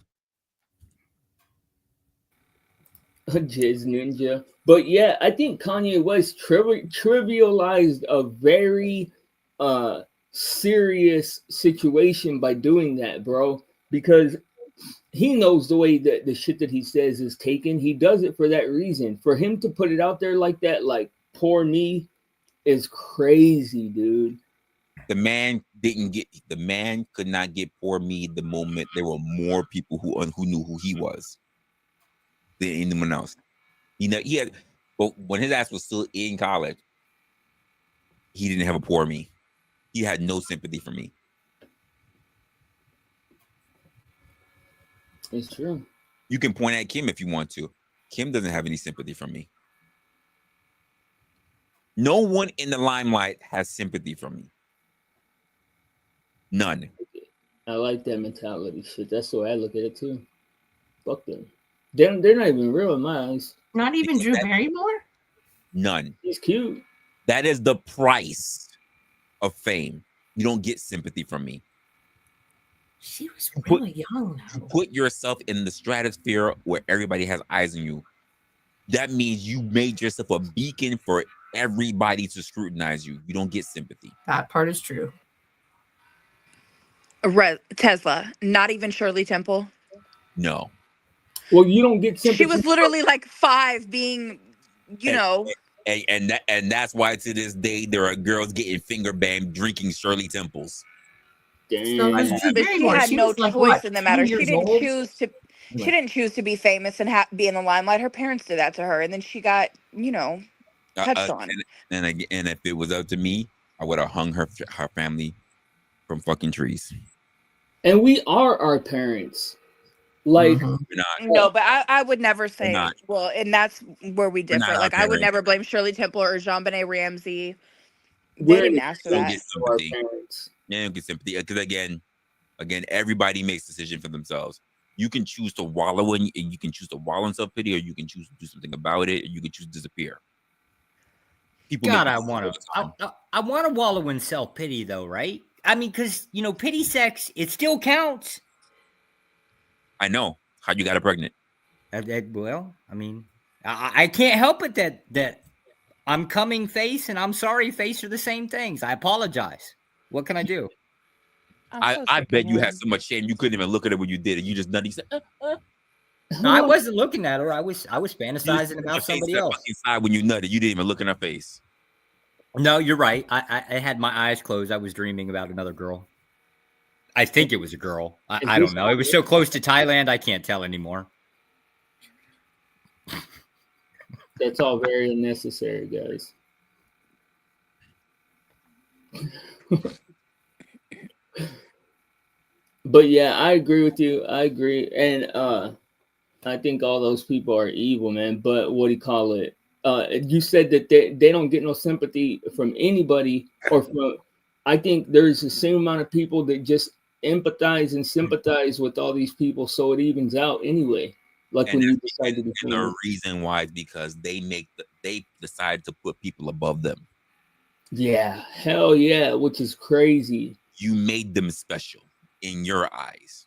A jizz ninja. But yeah, I think Kanye West trivialized a very serious situation by doing that, bro. Because he knows the way that the shit that he says is taken. He does it for that reason. For him to put it out there like that, like poor me, is crazy, dude. The man could not get poor me the moment there were more people who knew who he was than anyone else. He had, but when his ass was still in college, he didn't have a poor me. He had no sympathy for me. It's true. You can point at Kim if you want to. Kim doesn't have any sympathy from me. No one in the limelight has sympathy from me. None. I like that mentality shit. That's the way I look at it too. Fuck them. They're not even real in my eyes. Not even Drew Barrymore? None. He's cute. That is the price of fame. You don't get sympathy from me. She was really young. Put yourself in the stratosphere where everybody has eyes on you. That means you made yourself a beacon for everybody to scrutinize you. You don't get sympathy. That part is true. Tezla, not even Shirley Temple. No. Well, you don't get sympathy. She was literally like 5 being, and that's why to this day there are girls getting finger banged drinking Shirley Temples. So but she had no choice in the matter. She didn't choose to. She didn't choose to be famous and be in the limelight. Her parents did that to her, and then she got, touched on. And if it was up to me, I would have hung her family from fucking trees. And we are our parents. Like, no, but I would never say, well, and that's where we differ. Like, I would never blame Shirley Temple or Jean-Benet Ramsey. They didn't ask for that. Yeah, you don't get sympathy. Because again, everybody makes decisions for themselves. You can choose to wallow in self-pity, or you can choose to do something about it, or you can choose to disappear. People I want to wallow in self-pity though, right? I mean, because pity sex, it still counts. I know. How you got her pregnant? Well, I mean, I can't help it that I'm coming face and I'm sorry face are the same things. I apologize. What can I do? I bet you had so much shame you couldn't even look at her when you did it. You just nutty said, No, I wasn't looking at her. I was fantasizing about somebody else. Inside when you nutted, you didn't even look in her face. No, you're right. I had my eyes closed. I was dreaming about another girl. I think it was a girl. I don't know. It was so close to Thailand, I can't tell anymore. That's all very unnecessary, guys. But yeah, I agree with you. I agree. And I think all those people are evil, man. But what do you call it? You said that they don't get no sympathy from anybody, or from. I think there's the same amount of people that just empathize and sympathize with all these people, so it evens out anyway. Like when you decide to be. And the reason why is because they decide to put people above them. Yeah, hell yeah, which is crazy. You made them special in your eyes.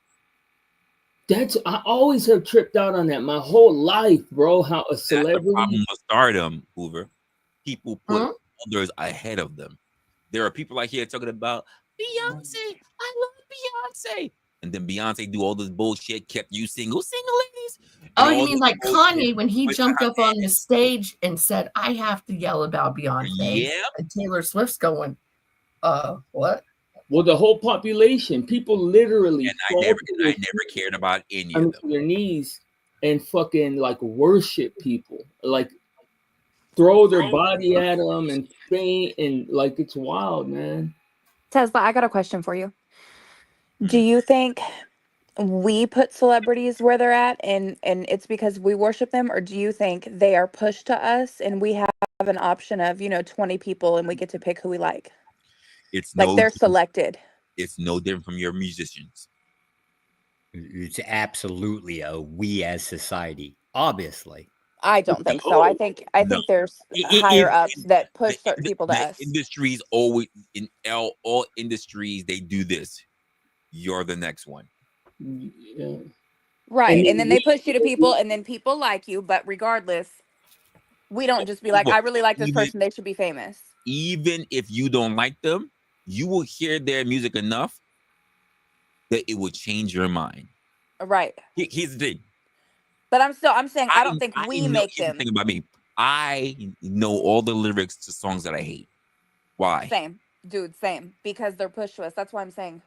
I always have tripped out on that my whole life, bro. How a celebrity. That's the problem with stardom, Hoover. People put others ahead of them. There are people out here talking about Beyonce. I love Beyonce. And then Beyonce do all this bullshit, kept you single ladies. Oh, you mean like Kanye when he jumped up on the stage and said, I have to yell about Beyonce. Yeah. And Taylor Swift's going, what? Well, the whole population, people literally. And I never cared about any of them. Their knees and fucking like worship people, like throw their body at them and faint, and like it's wild, man. Tezla, I got a question for you. Do you think we put celebrities where they're at and it's because we worship them, or do you think they are pushed to us and we have an option of 20 people and we get to pick who we like? It's like they're selected. It's no different from your musicians. It's absolutely a we as society, obviously. I don't think so. I think there's higher ups that push certain people to us. Industries always, in all industries, they do this. You're the next one. Yeah. Right. And then they push you to people, and then people like you. But regardless, we don't just be like, I really like this person, they should be famous. Even if you don't like them, you will hear their music enough that it will change your mind. Right. Here's the thing. But I'm saying I don't think I we know, make here's the them. thing about me. I know all the lyrics to songs that I hate. Why? Same, dude, same. Because they're pushed to us. That's why I'm saying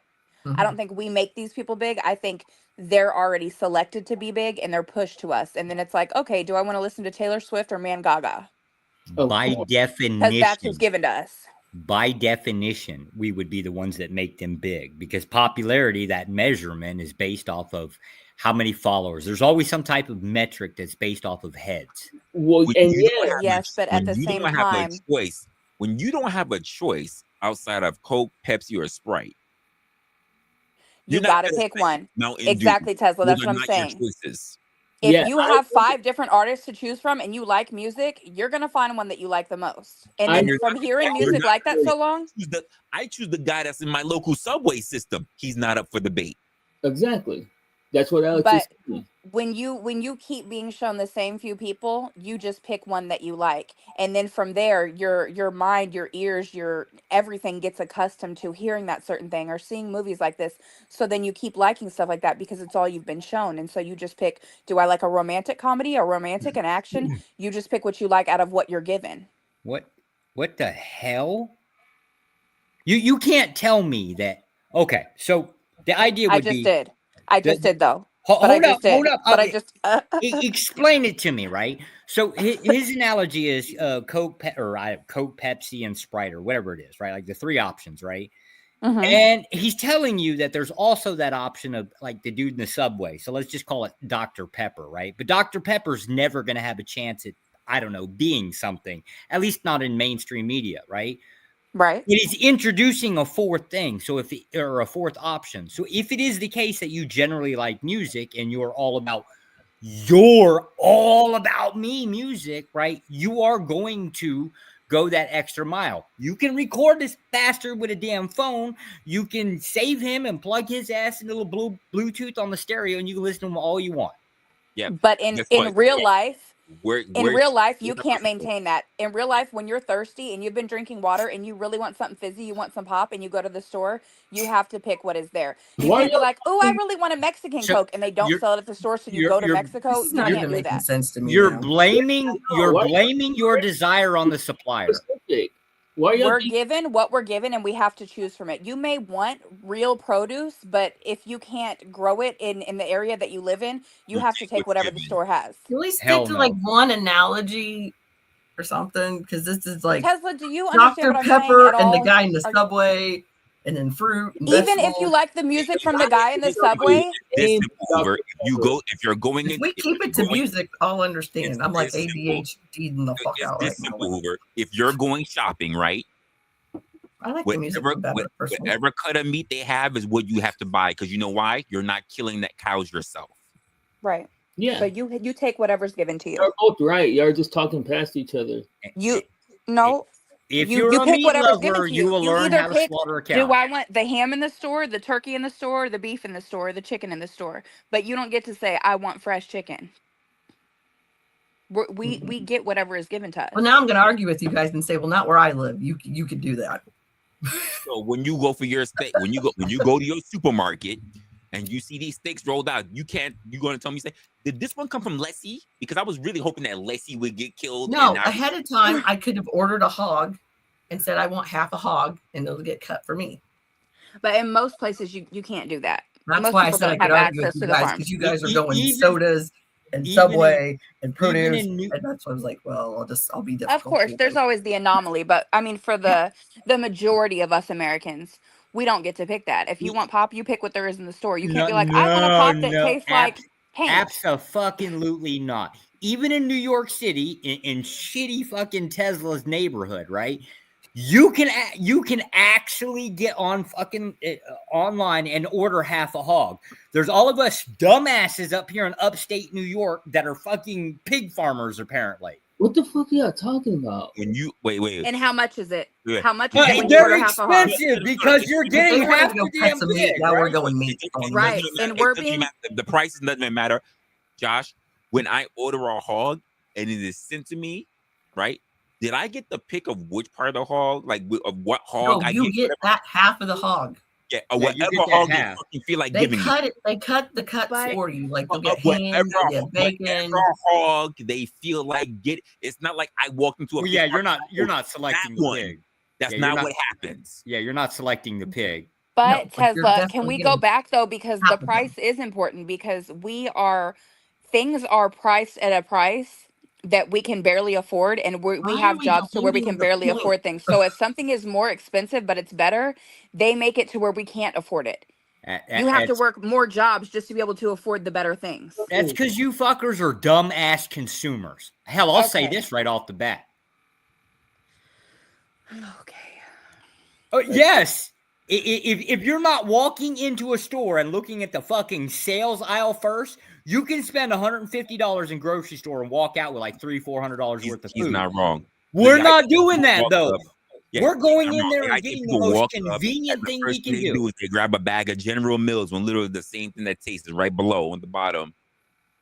I Mhm. don't think we make these people big. I think they're already selected to be big and they're pushed to us. And then it's like, okay, do I want to listen to Taylor Swift or Man Gaga? Of By course. Because that's who's definition, given to us. we would be the ones that make them big, because popularity, that measurement, is based off of how many followers. There's always some type of metric that's based off of heads. Well, When and you don't yeah, have Yes, but at when the you same don't have a time, choice, when you don't have a choice outside of Coke, Pepsi, or Sprite, you you're not got to gonna pick say one. Mountain Dew. Exactly, Tesla. Those That's are what I'm not your saying. choices. If yeah, you I have agree. 5 different artists to choose from and you like music, you're going to find one that you like the most. And I then You're from not, hearing you're music not like that gonna so long, I choose the guy that's in my local subway system. He's not up for debate. Exactly. That's what Alex is but saying. when you keep being shown the same few people, you just pick one that you like, and then from there your mind, your ears, your everything gets accustomed to hearing that certain thing or seeing movies like this. So then you keep liking stuff like that because it's all you've been shown, and so you just pick, do I like a romantic comedy, a romantic, and action? You just pick what you like out of what you're given. What the hell? You can't tell me that. Okay, so the idea I would just be did. I just did though. But I hold up, just did. But I Okay, just explain it to me, right? So his analogy is Coke, Coke, Pepsi, and Sprite, or whatever it is, right? Like the 3 options, right? Mhm. And he's telling you that there's also that option of like the dude in the subway. So let's just call it Dr. Pepper, right? But Dr. Pepper's never going to have a chance at, I don't know, being something, at least not in mainstream media, right? Right. It is introducing a 4th thing. So or a 4th option. So if it is the case that you generally like music and you're all about me music, right? You are going to go that extra mile. You can record this bastard with a damn phone. You can save him and plug his ass into a little Bluetooth on the stereo, and you can listen to him all you want. Yeah. But in Guess what? in real life, We're in we're real life, you can't maintain that. In real life, when you're thirsty and you've been drinking water and you really want something fizzy, you want some pop, and you go to the store, you have to pick what is there. You Why can't be y'all like, "Oh, I really want a Mexican So Coke," and they don't you're sell it at the store, so you you're go to you're Mexico. This is You not you're can't even do making that. sense to me you're now. why blaming your desire on the supplier. specific? Why y'all We're think given what we're given, and we have to choose from it. You may want real produce, but if you can't grow it in the area that you live in, you you have to take take what's whatever the given. store has. Can we stick Hell to like no. one analogy or something? Because this is like Tesla, do you understand Dr. what I'm saying Pepper at and the all? guy in the Are, subway, and then fruit and even if you vegetables. like the music from the guy in the somebody subway, This named simple Dr. over. Pepper? If you're going If in, we if keep you're it to going, music, I'll it's understand. I'm like this simple. ADHD the fuck It's out right this now. simple over. If you're going shopping, right? I like the music one better personally. Whatever cut of meat they have is what you have to buy, because you know why? You're not killing that cows yourself. right? Yeah, So you take whatever's given to you. you're both right. Y'all just talking past each other. You no, If you you're a pick meat whatever's given lover, to you you. will You learn either how to pick, slaughter a do cow. I want the ham in the store, the turkey in the store, the beef in the store, the chicken in the store? But you don't get to say I want fresh chicken. We get whatever is given to us. Well, now I'm going to argue with you guys and say, well, not where I live. You could do that. So when you go for your steak, when you go to your supermarket and you see these steaks rolled out, you're going to tell me, say, did this one come from Lessie? Because I was really hoping that Lessie would get killed. No, and ahead of time, I could have ordered a hog and said I want half a hog, and it'll get cut for me. But in most places, you can't do that. That's Most why I people said I don't could have argue with access you to the guys, farms. because you guys are going Even- sodas and even Subway and even produce, in New- and that's why I was like, well, I'll be difficult. Of course, there's always the anomaly, but I mean, for the majority of us Americans, we don't get to pick that. If you want pop, you pick what there is in the store. You can't be like, I want a pop that tastes like paint. Abso-fucking-lutely not. Even in New York City, in shitty fucking Tesla's neighborhood, right? You can actually get on fucking online and order half a hog. There's all of us dumbasses up here in upstate New York that are fucking pig farmers, apparently. What the fuck are y'all talking about? when you wait, And how much is it? Yeah. How much is it when you They're order half a hog? expensive because you're If getting they wanted half to go the cut damn some meat, pig, now we're right? going meat. Right, and we're being the price doesn't matter, Josh. When I order a hog and it is sent to me, right? Did I get the pick of which part of the hog, like of what hog No, I you get whatever? that half of the hog. Yeah, or Yeah, you whatever get that hog you half. fucking feel like They giving cut it. They cut the cuts But- for you. Like they'll you. get ham, they'll get bacon. Whatever hog they feel like get. It's not like I walked into a. Well, yeah, you're not selecting the one. pig. That's Yeah, you're not not- what happens. Yeah, you're not selecting the pig. But No, but you're Tesla, can definitely we go getting back though? Because the half of them. price is important because things are priced at a price that we can barely afford, and we Why have are we jobs to where we diluting can the barely point? afford things. So if something is more expensive but it's better, they make it to where we can't afford it. You have to work more jobs just to be able to afford the better things. That's because you fuckers are dumb ass consumers. Hell, I'll say Okay. this right off the bat. Okay. Oh, yes. If you're not walking into a store and looking at the fucking sales aisle first, you can spend $150 in grocery store and walk out with like $300-$400 worth of He's food. not wrong. We're Yeah, not doing that walk though. up. Yeah, We're going I'm in wrong. there I and think getting the people most walk up, convenient and the thing we first can thing they do. is they grab a bag of General Mills when literally the same thing that tastes is right below on the bottom.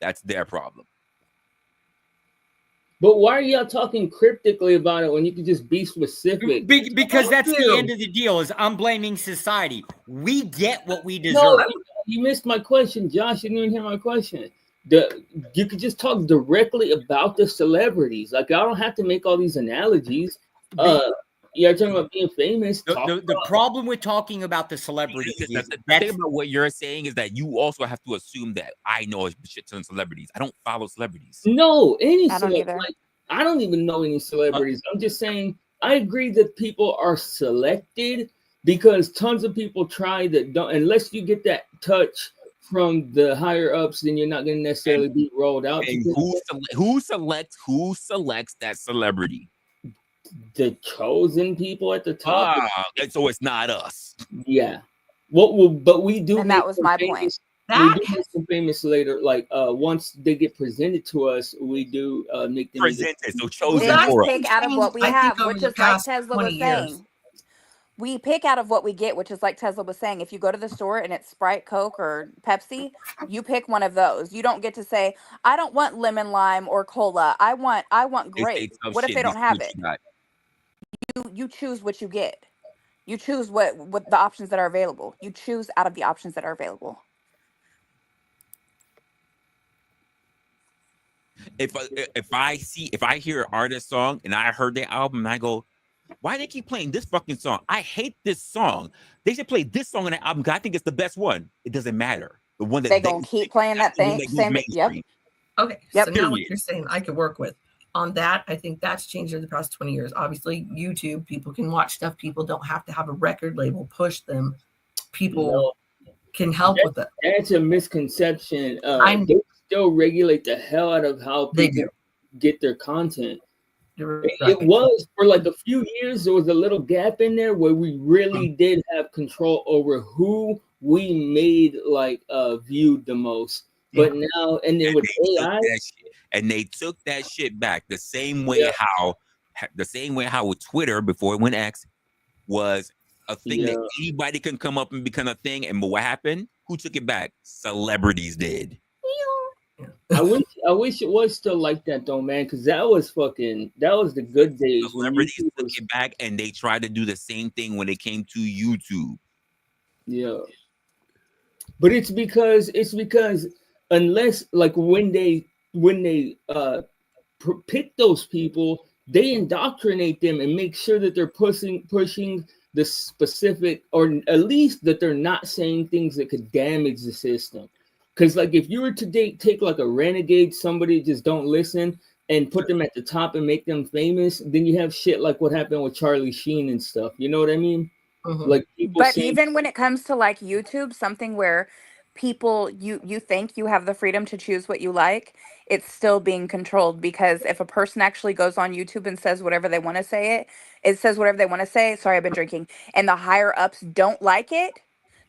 That's their problem. But why are y'all talking cryptically about it when you can just be specific? Because Thank that's the you. end of the deal. Is I'm blaming society. We get what we deserve. No, you missed my question, Josh. You didn't even hear my question. You could just talk directly about the celebrities. Like I don't have to make all these analogies. You're talking about being famous. The problem with talking about the celebrities is The thing about what you're saying is that you also have to assume that I know a shit ton of celebrities. I don't follow celebrities. No, any I don't celebrity. either. Like, I don't even know any celebrities. I'm just saying I agree that people are selected because tons of people try that don't. Unless you get that touch from the higher ups, then you're not going to necessarily be rolled out. And who selects that celebrity? The chosen people at the top. And so it's not us. Yeah. But we do. And make that was them my famous. point. We That do make them famous later. Like once they get presented to us, we do make them Presented, so Well, chosen They that's for just us. pick out of what we I think have, over which the is like past Tesla 20 was years. saying. We pick out of what we get, which is like Tesla was saying. If you go to the store and it's Sprite, Coke, or Pepsi, you pick one of those. You don't get to say, "I don't want lemon lime or cola. I want They say grape." tough What if shit, they this don't is have what it? you got. You choose what you get. You choose what the options that are available. You choose out of the options that are available. If I hear an artist song and I heard their album and I go, why they keep playing this fucking song? I hate this song. They should play this song on the album because I think it's the best one. It doesn't matter. The one that They gonna keep playing that the one thing. that goes Same. Yep. mainstream. Okay, Yep. so now what Period. you're saying I could work with. On that, I think that's changed in the past 20 years. Obviously, YouTube, people can watch stuff. People don't have to have a record label push them. People can help with it. That's a misconception. I'm- They still regulate the hell out of how They people get their content. You're It right. was for like a few years. There was a little gap in there where we really did have control over who we made like viewed the most. But now, and then with AI, They took that shit back the same way how with Twitter before it went X was a thing that anybody can come up and become a thing. And what happened? Who took it back? Celebrities did. I wish it was still like that though, man, because that was the good days. when Celebrities YouTube took was- it back, and they tried to do the same thing when it came to YouTube. Yeah. But it's because unless like when they pick those people, they indoctrinate them and make sure that they're pushing the specific, or at least that they're not saying things that could damage the system. Because like if you were to take like a renegade, somebody just don't listen, and put them at the top and make them famous, then you have shit like what happened with Charlie Sheen and stuff. You know what I mean? Mhm. Like people But saying, even when it comes to like YouTube, something where people you think you have the freedom to choose what you like, it's still being controlled, because if a person actually goes on YouTube and says whatever they want to say, it says whatever they want to say. Sorry, I've been drinking. And the higher ups don't like it,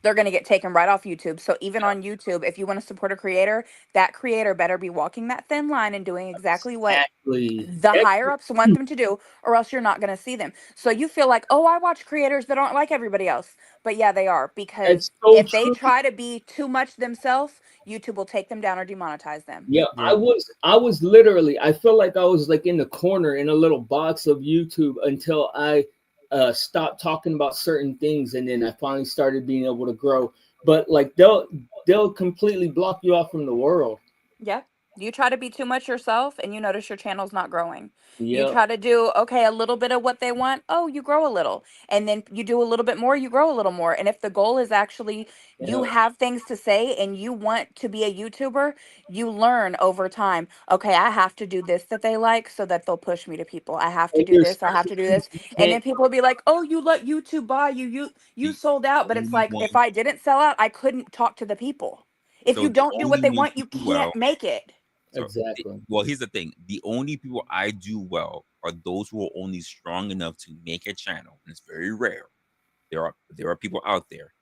they're going to get taken right off YouTube. So even on YouTube, if you want to support a creator, that creator better be walking that thin line and doing exactly what the higher ups want them to do, or else you're not going to see them. So you feel like, oh, I watch creators that aren't like everybody else. But yeah, they are, because so if they true. try to be too much themselves, YouTube will take them down or demonetize them. Yeah, I was literally, I felt like I was like in the corner in a little box of YouTube until I stopped talking about certain things, and then I finally started being able to grow. But like they'll completely block you off from the world. Yep. You try to be too much yourself and you notice your channel's not growing. You Yep. try to do, okay, a little bit of what they want. Oh, you grow a little. And then you do a little bit more, you grow a little more. And if the goal is actually you Yep. have things to say and you want to be a YouTuber, you learn over time, okay, I have to do this that they like so that they'll push me to people. I have to And do you're this. I have to do this. you And then can't. people will be like, oh, you let YouTube buy you. You The sold out. But it's only like, one. if I didn't sell out, I couldn't talk to the people. If So you the don't do what only they one want, you do well. can't make it. So, Exactly. well, here's the thing: the only people I do well are those who are only strong enough to make a channel, and it's very rare. There are people out there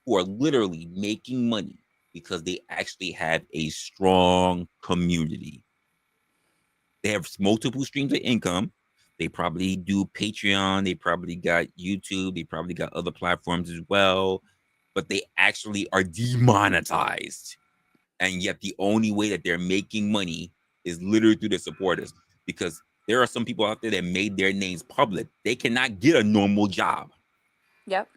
who are literally making money because they actually have a strong community. They have multiple streams of income. They probably do Patreon. They probably got YouTube. They probably got other platforms as well, but they actually are demonetized. And yet the only way that they're making money is literally through their supporters, because there are some people out there that made their names public. They cannot get a normal job. Yep.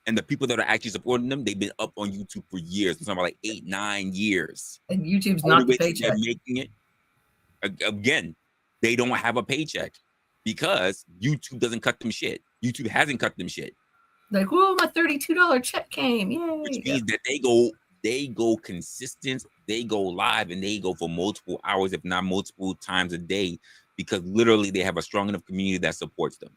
And the people that are actually supporting them, they've been up on YouTube for years. I'm talking about like 8-9 years. And YouTube's Only not the way that they're paycheck. making it, again, they don't have a paycheck because YouTube doesn't cut them shit. YouTube hasn't cut them shit. Like, whoa, my $32 check came. Yay. Which means that they go consistent, they go live, and they go for multiple hours, if not multiple times a day, because literally they have a strong enough community that supports them.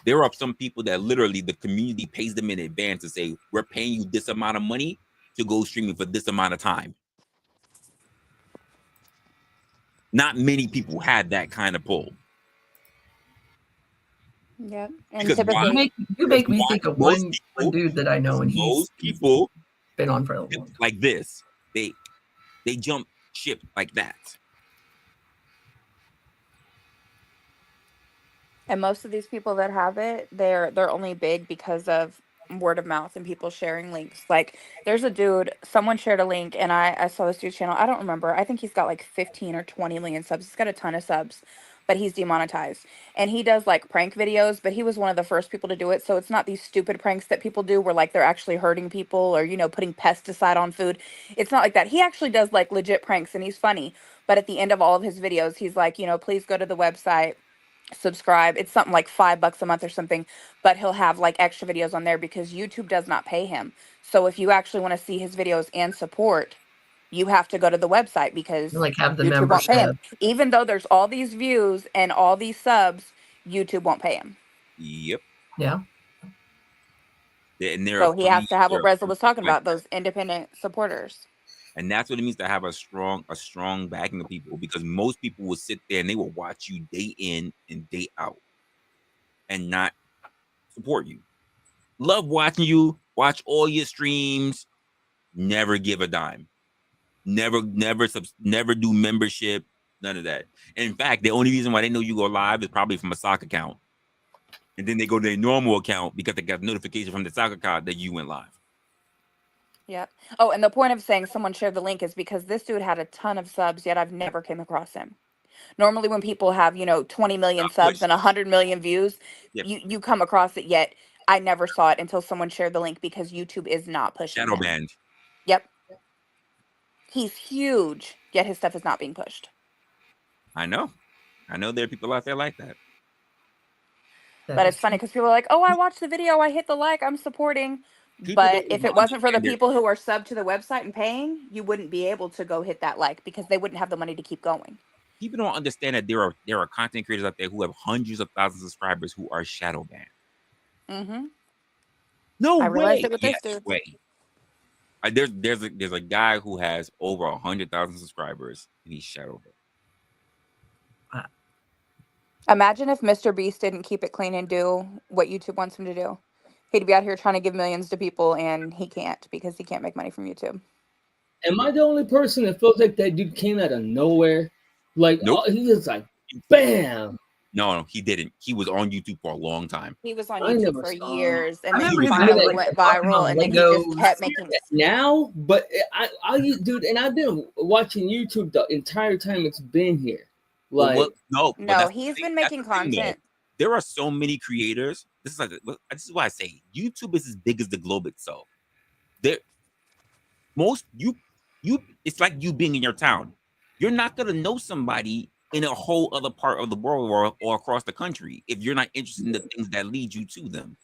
There are some people that literally the community pays them in advance to say, we're paying you this amount of money to go streaming for this amount of time. Not many people have that kind of pull. Yep. And Because why? typically, You make me Why? think of Most one people- dude that I know, and he's Most people been on for a long time. like this, they jump ship like that. and most of these people that have it, they're only big because of word of mouth and people sharing links. Like there's a dude, someone shared a link and I saw this dude's channel. I don't remember. I think he's got like 15 or 20 million subs. He's got a ton of subs, but he's demonetized. And he does like prank videos, but he was one of the first people to do it. So it's not these stupid pranks that people do where like they're actually hurting people or, you know, putting pesticide on food. It's not like that. He actually does like legit pranks and he's funny. But at the end of all of his videos, he's like, you know, please go to the website, subscribe. It's something like $5 a month or something, but he'll have like extra videos on there because YouTube does not pay him. So if you actually want to see his videos and support, you have to go to the website because Like have the YouTube won't pay him. membership. Even though there's all these views and all these subs, YouTube won't pay him. Yep. Yeah. And there So are he has to have what there are Reza was talking like about, those independent supporters. And that's what it means to have a strong backing of people, because most people will sit there and they will watch you day in and day out and not support you. Love watching you, watch all your streams, never give a dime. Never do membership, none of that. In fact, the only reason why they know you go live is probably from a sock account. And then they go to their normal account because they got notification from the sock account that you went live. Yep. Oh, and the point of saying someone shared the link is because this dude had a ton of subs, yet I've never came across him. Normally when people have, you know, 20 million subs and 100 million views, Yep. you come across it, yet I never saw it until someone shared the link because YouTube is not pushing Shadow him. banned. Yep. He's huge, yet his stuff is not being pushed. I know there are people out there like that. But it's funny because people are like, oh, I watched the video, I hit the like, I'm supporting. People But don't if it wasn't for the understand it. people who are subbed to the website and paying, you wouldn't be able to go hit that like because they wouldn't have the money to keep going. People don't understand that there are content creators out there who have hundreds of thousands of subscribers who are shadow banned. Mm-hmm. No I way. realized it with this Yes dude. way. There's a guy who has over 100,000 subscribers and he's shadow banned. Imagine if Mr. Beast didn't keep it clean and do what YouTube wants him to do. He'd be out here trying to give millions to people and he can't because he can't make money from YouTube. Am I the only person that feels like that dude came out of nowhere? Like, Nope. he just like, bam. No, he didn't. He was on YouTube for a long time. He was on I YouTube never for saw years and I then remember he him finally like went talking viral about and then he just Legos. kept making. Now, but dude, and I've been watching YouTube the entire time it's been here. Like, But No, he's been making content. there are so many creators. This is why I say YouTube is as big as the globe itself. There, it's like you being in your town. You're not gonna know somebody in a whole other part of the world or across the country if you're not interested in the things that lead you to them.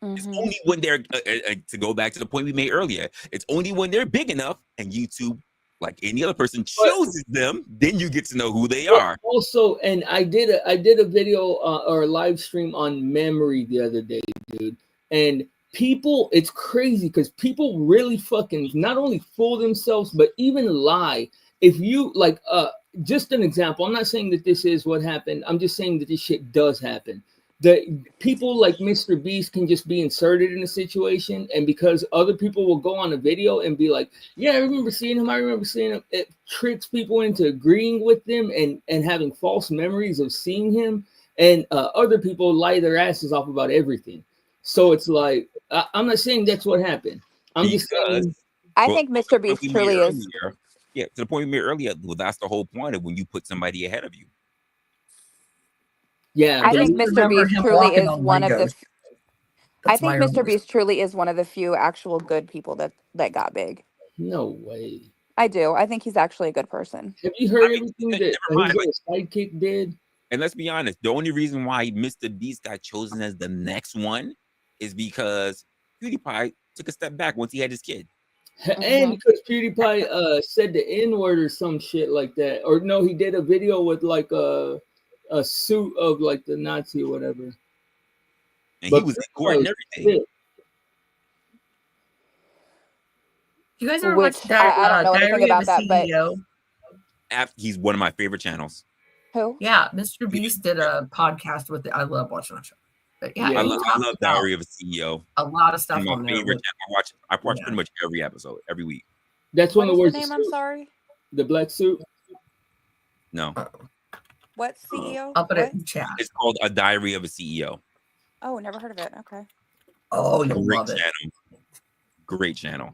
It's only when they're to go back to the point we made earlier. It's only when they're big enough and YouTube, like any other person, chooses them, then you get to know who they are. Also, and I did a video or a live stream on memory the other day, dude. And people, it's crazy because people really fucking not only fool themselves but even lie. If you like, just an example. I'm not saying that this is what happened. I'm just saying that this shit does happen. The people like Mr. Beast can just be inserted in a situation, and because other people will go on a video and be like, yeah, I remember seeing him, it tricks people into agreeing with them and having false memories of seeing him, and other people lie their asses off about everything. So it's like, I'm not saying that's what happened. I'm just saying, I think Mr. Beast truly is. Yeah, to the point we made earlier, well, that's the whole point of when you put somebody ahead of you. Yeah, I think Mr. Beast truly is one of the. I think Mr. Beast truly is one of the few actual good people that got big. No way. I do. I think he's actually a good person. Have you heard everything that his sidekick did? And let's be honest, the only reason why Mr. Beast got chosen as the next one is because PewDiePie took a step back once he had his kid. And because PewDiePie said the N-word or some shit like that. Or no, he did a video with like a suit of like the Nazi or whatever. And he was in court and everything. You guys ever watch that? I don't know anything about that, CEO? But he's one of my favorite channels. Who? Yeah, Mr. Beast did a podcast with it. I love watching that show. But yeah, I love Diary of a CEO. A lot of stuff my on there. Favorite channel. I watch pretty much every episode, every week. That's one of the words. Name? I'm sorry. The black suit. No. What CEO? I'll put it in chat. It's called A Diary of a CEO. Oh, never heard of it. Okay. Oh, you'll love it. Great channel.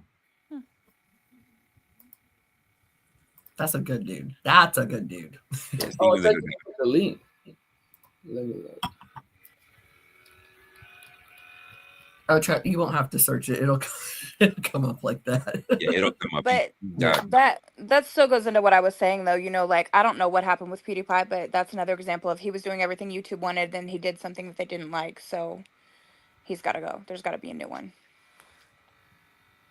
That's a good dude. That's a good dude. Oh, it's like the link. Oh, you won't have to search it. It'll come up like that. Yeah, it'll come up. But that still goes into what I was saying, though. You know, like, I don't know what happened with PewDiePie, but that's another example of he was doing everything YouTube wanted, then he did something that they didn't like, so he's got to go. There's got to be a new one.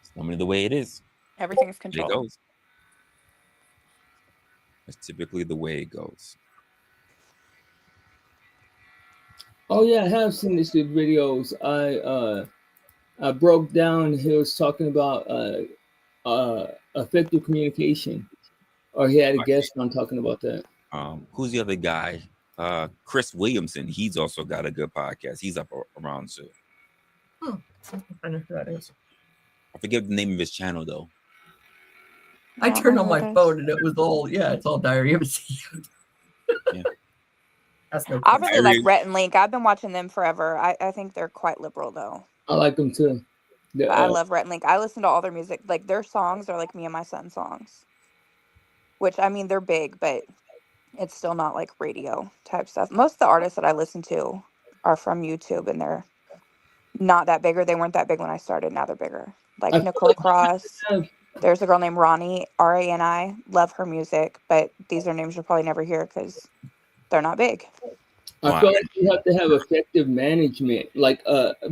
It's normally the way it is. Everything's controlled. It goes. That's typically the way it goes. Oh yeah, I have seen these videos. I broke down. He was talking about effective communication, or he had a guest on talking about that. Who's the other guy? Chris Williamson. He's also got a good podcast. He's up around too. I know who that is. I forget the name of his channel though. I turned on my phone and it was it's all Diary of a CEO. Yeah. That's no I really like Rhett and Link. I've been watching them forever. I think they're quite liberal, though. I like them too. I love Rhett and Link. I listen to all their music. Like, their songs are like me and my son's songs. Which, I mean, they're big, but it's still not like radio type stuff. Most of the artists that I listen to are from YouTube, and they're not that big, or they weren't that big when I started. Now they're bigger. Like Nicole Cross. There's a girl named Ronnie, R-A-N-I. Love her music, but these are names you'll probably never hear because they're not big. I feel like you have to have effective management, like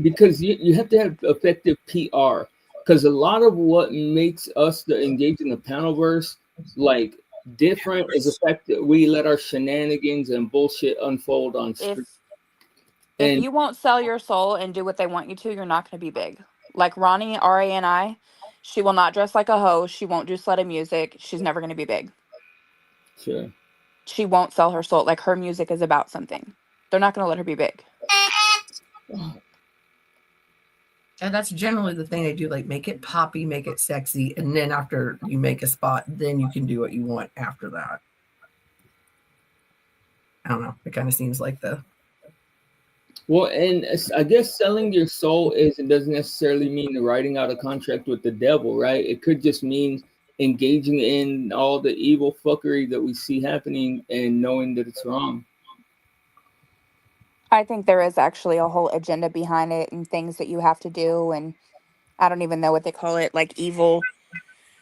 because you have to have effective PR. Because a lot of what makes us engage in the panelverse like different is the fact that we let our shenanigans and bullshit unfold on street. If you won't sell your soul and do what they want you to, you're not going to be big. Like Ronnie, R-A-N-I, she will not dress like a hoe. She won't do slutty music. She's never going to be big. Sure. She won't sell her soul. Like, her music is about something. They're not going to let her be big. And that's generally the thing they do. Like, make it poppy, make it sexy. And then after you make a spot, then you can do what you want after that. I don't know. It kind of seems like the... Well, and I guess selling your soul doesn't necessarily mean writing out a contract with the devil, right? It could just mean engaging in all the evil fuckery that we see happening and knowing that it's wrong. I think there is actually a whole agenda behind it and things that you have to do, and I don't even know what they call it, like evil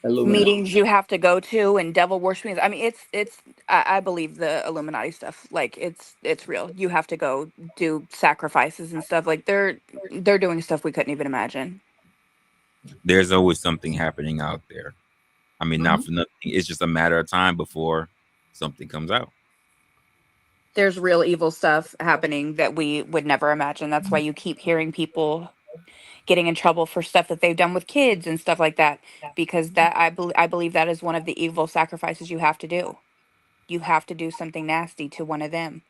Illuminati. meetings you have to go to and devil worshiping. I mean, it's I believe the Illuminati stuff. Like it's real. You have to go do sacrifices and stuff. Like they're doing stuff we couldn't even imagine. There's always something happening out there. I mean, not for nothing. It's just a matter of time before something comes out. There's real evil stuff happening that we would never imagine. That's why you keep hearing people getting in trouble for stuff that they've done with kids and stuff like that, because that I believe that is one of the evil sacrifices you have to do. You have to do something nasty to one of them.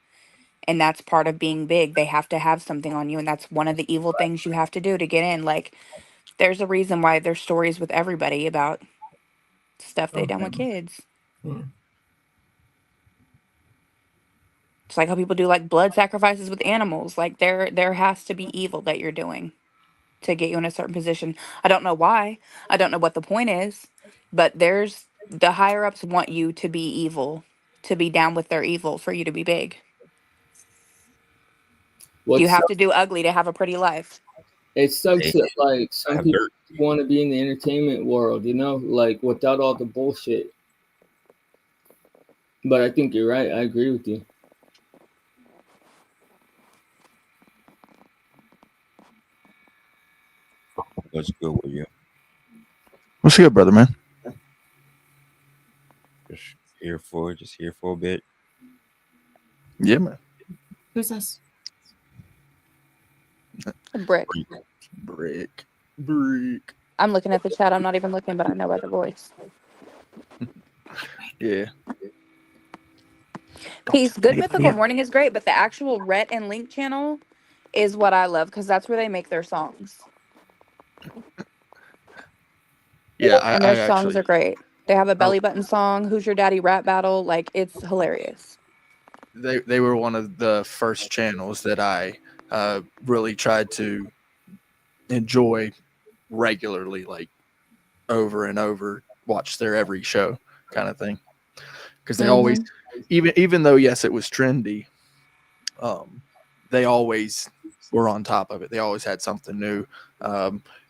And that's part of being big. They have to have something on you, and that's one of the evil things you have to do to get in. Like there's a reason why there's stories with everybody about stuff they done with kids. Yeah. It's like how people do like blood sacrifices with animals. Like there has to be evil that you're doing to get you in a certain position. I don't know why. I don't know what the point is, but there's the higher ups want you to be evil, to be down with their evil for you to be big. You have to do ugly to have a pretty life. It sucks that like some Have people dirt. want to be in the entertainment world, you know, like without all the bullshit. But I think you're right. I agree with you. What's good with you? What's good, brother, man? Just here for a bit. Yeah, man. Who's this? Brick. Brick. I'm looking at the chat. I'm not even looking, but I know by the voice. Yeah. Peace. Good Mythical Morning is great, but the actual Rhett and Link channel is what I love because that's where they make their songs. Yeah, And I their songs actually, are great. They have a belly button song, Who's Your Daddy rap battle. Like, it's hilarious. they were one of the first channels that I really tried to enjoy regularly, like over and over, watch their every show kind of thing. Because they always, even though yes, it was trendy, they always were on top of it. They always had something new.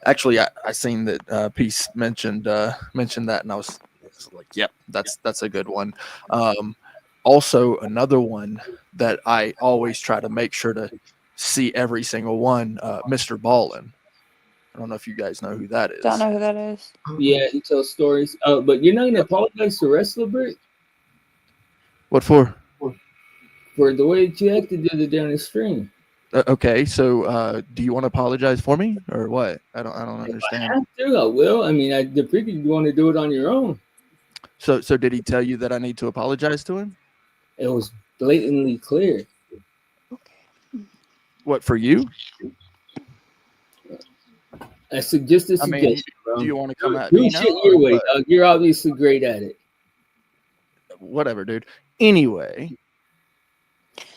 Actually, I seen that Peace mentioned that, and I was like, yep, that's a good one. Also, another one that I always try to make sure to see every single one, Mr. Ballin. I don't know if you guys know who that is. Don't know who that is. Yeah, he tells stories. But you're not gonna apologize to Wrestler Brick What for? for the way that you acted the other day on the stream. Okay, so do you want to apologize for me or what? I don't understand. If I have to, I will. I mean, I figured you want to do it on your own. So did he tell you that I need to apologize to him? It was blatantly clear. What, for you? Just a suggestion, I mean, bro. do you want to come at Do me shit now? your or way, what? dog. You're obviously great at it. Whatever, dude. Anyway,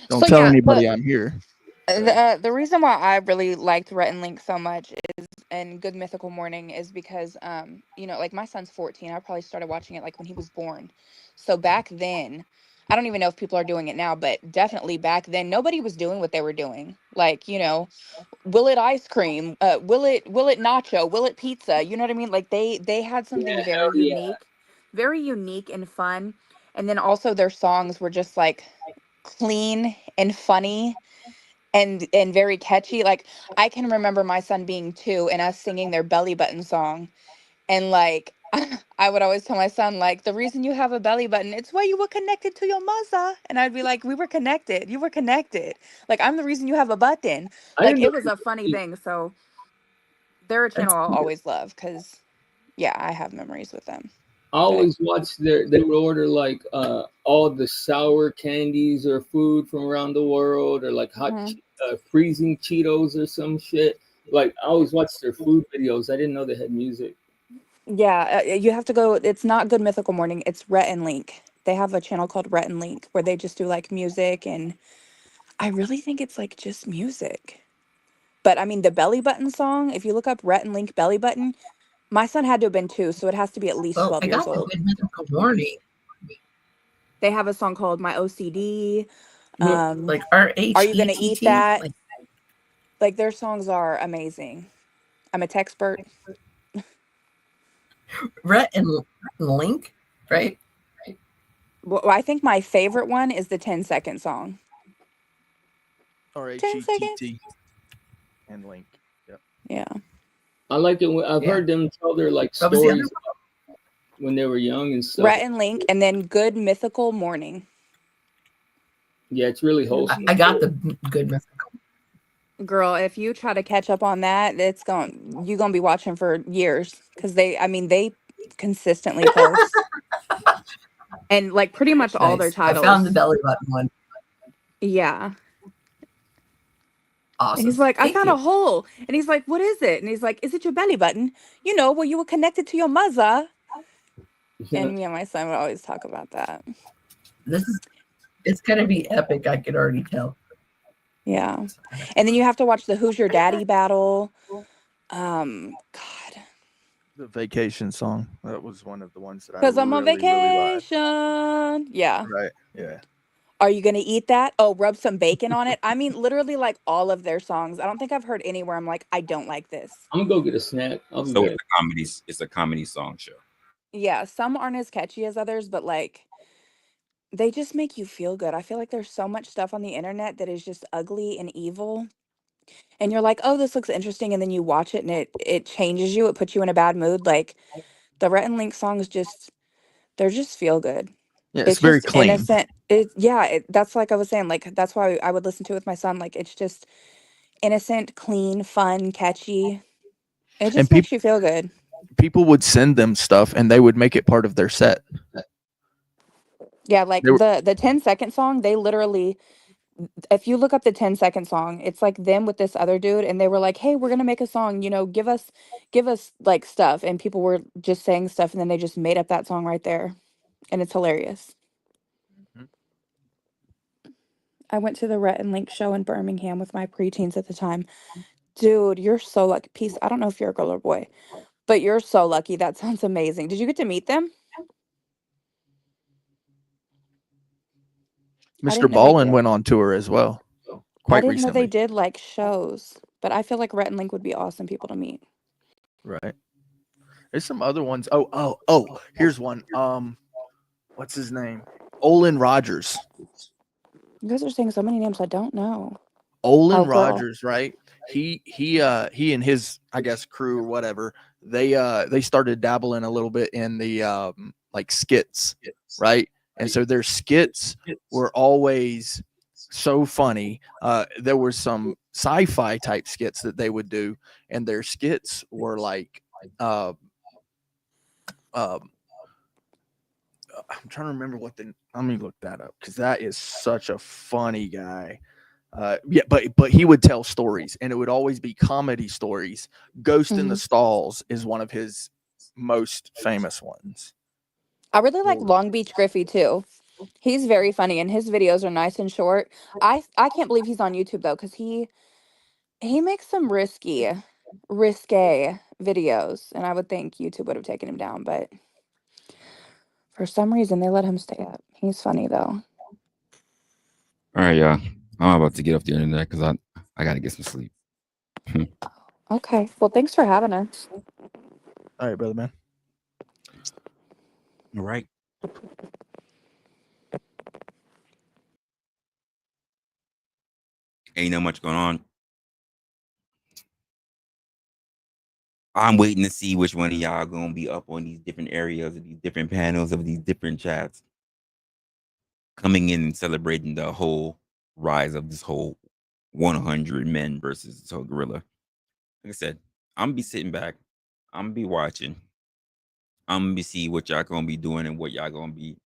don't So, tell yeah, anybody I'm here. The reason why I really liked Rhett and Link so much is, and Good Mythical Morning, is because like my son's 14. I probably started watching it like when he was born. So back then, I don't even know if people are doing it now, but definitely back then nobody was doing what they were doing. Like, will it ice cream? Will it nacho? Will it pizza? You know what I mean? Like they had something very unique and fun. And then also their songs were just like clean and funny and very catchy. Like I can remember my son being 2 and us singing their belly button song. And like I would always tell my son, like, the reason you have a belly button, it's why you were connected to your mother. And I'd be like, we were connected. You were connected. Like, I'm the reason you have a button. Like, it was a funny thing. So they're a channel I'll always love because, yeah, I have memories with them. I always watched they would order like all the sour candies or food from around the world, or like hot freezing Cheetos or some shit. Like I always watched their food videos. I didn't know they had music. Yeah, you have to go. It's not Good Mythical Morning. It's Rhett and Link. They have a channel called Rhett and Link where they just do like music, and I really think it's like just music. But I mean, the belly button song, if you look up Rhett and Link belly button, my son had to have been 2, so it has to be at least 12 I years got the old. Good Mythical Morning. They have a song called My OCD. Like our Are You Gonna Eat HETT, That? Like their songs are amazing. I'm a Texpert. Rhett and Link, right? Well, I think my favorite one is the 10-second song. Or 10 seconds. HETT and Link. Yep. Yeah. I like it when I've Yeah. heard them tell their like What was the other stories when they were young and stuff. Rhett and Link, and then Good Mythical Morning. Yeah, it's really wholesome. I got the Good Mythical. Girl, if you try to catch up on that, you're gonna be watching for years because they consistently post. And like pretty much all their Nice. titles. I found the belly button one. Yeah. Awesome. And he's like, I Thank found you. a hole. And he's like, what is it? And he's like, is it your belly button? You know, where you were connected to your mother. And me and my son would always talk about that. It's gonna be epic, I could already tell. Yeah. And then you have to watch the Who's Your Daddy battle. God. The vacation song. That was one of the ones that I Because I'm on really, really liked. vacation. Yeah. Right. Yeah. Are You Gonna Eat That? Oh, rub some bacon on it. I mean, literally like all of their songs. I don't think I've heard anywhere I'm like, I don't like this. I'm gonna go get a snack. I'll be So back. it's a comedy song show. Yeah, some aren't as catchy as others, but like they just make you feel good. I feel like there's so much stuff on the internet that is just ugly and evil. And you're like, oh, this looks interesting. And then you watch it and it changes you. It puts you in a bad mood. Like the Rhett and Link songs they're just feel good. Yeah, it's very just clean. innocent. That's like I was saying, like that's why I would listen to it with my son. Like it's just innocent, clean, fun, catchy. It just And makes you feel good. people would send them stuff and they would make it part of their set. Yeah, like They were- the 10-second song, they literally, if you look up the 10-second song, it's like them with this other dude, and they were like, hey, we're gonna make a song, give us like stuff. And people were just saying stuff, and then they just made up that song right there. And it's hilarious. Mhm. I went to the Rhett and Link show in Birmingham with my preteens at the time. Dude, you're so lucky. I don't know if you're a girl or boy, but you're so lucky. That sounds amazing. Did you get to meet them? I Mr. didn't know they Ballin did. went on tour as well. I Quite didn't know they recently. did like shows, but I feel like Rhett and Link would be awesome people to meet. Right. There's some other ones. Oh, here's one. What's his name? Olin Rogers. You guys are saying so many names I don't know. Olin Oh, girl. Rogers, right? He and his, I guess, crew or whatever, they started dabbling a little bit in the like skits, right? And so their skits were always so funny. There were some sci-fi type skits that they would do, and their skits were like I'm trying to remember let me look that up because that is such a funny guy. Yeah, but he would tell stories, and it would always be comedy stories. Ghost in the Stalls is one of his most famous ones. I really like Long Beach Griffey too. He's very funny, and his videos are nice and short. I can't believe he's on YouTube though, because he makes some risque videos, and I would think YouTube would have taken him down, but for some reason they let him stay up. He's funny though. All right, y'all. I'm about to get off the internet because I gotta get some sleep. Okay. Well, thanks for having us. All right, brother man. All right. Ain't no much going on. I'm waiting to see which one of y'all gonna be up on these different areas of these different panels of these different chats, coming in and celebrating the whole rise of this whole 100 men versus this whole gorilla. Like I said, I'm gonna be sitting back. I'm gonna be watching. I'm gonna be see what y'all gonna be doing and what y'all gonna be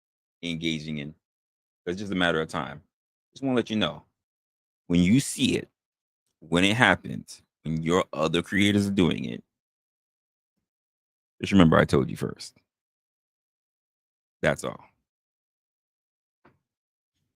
engaging in. It's just a matter of time. Just want to let you know when you see it, when it happens, when your other creators are doing it. Just remember, I told you first. That's all.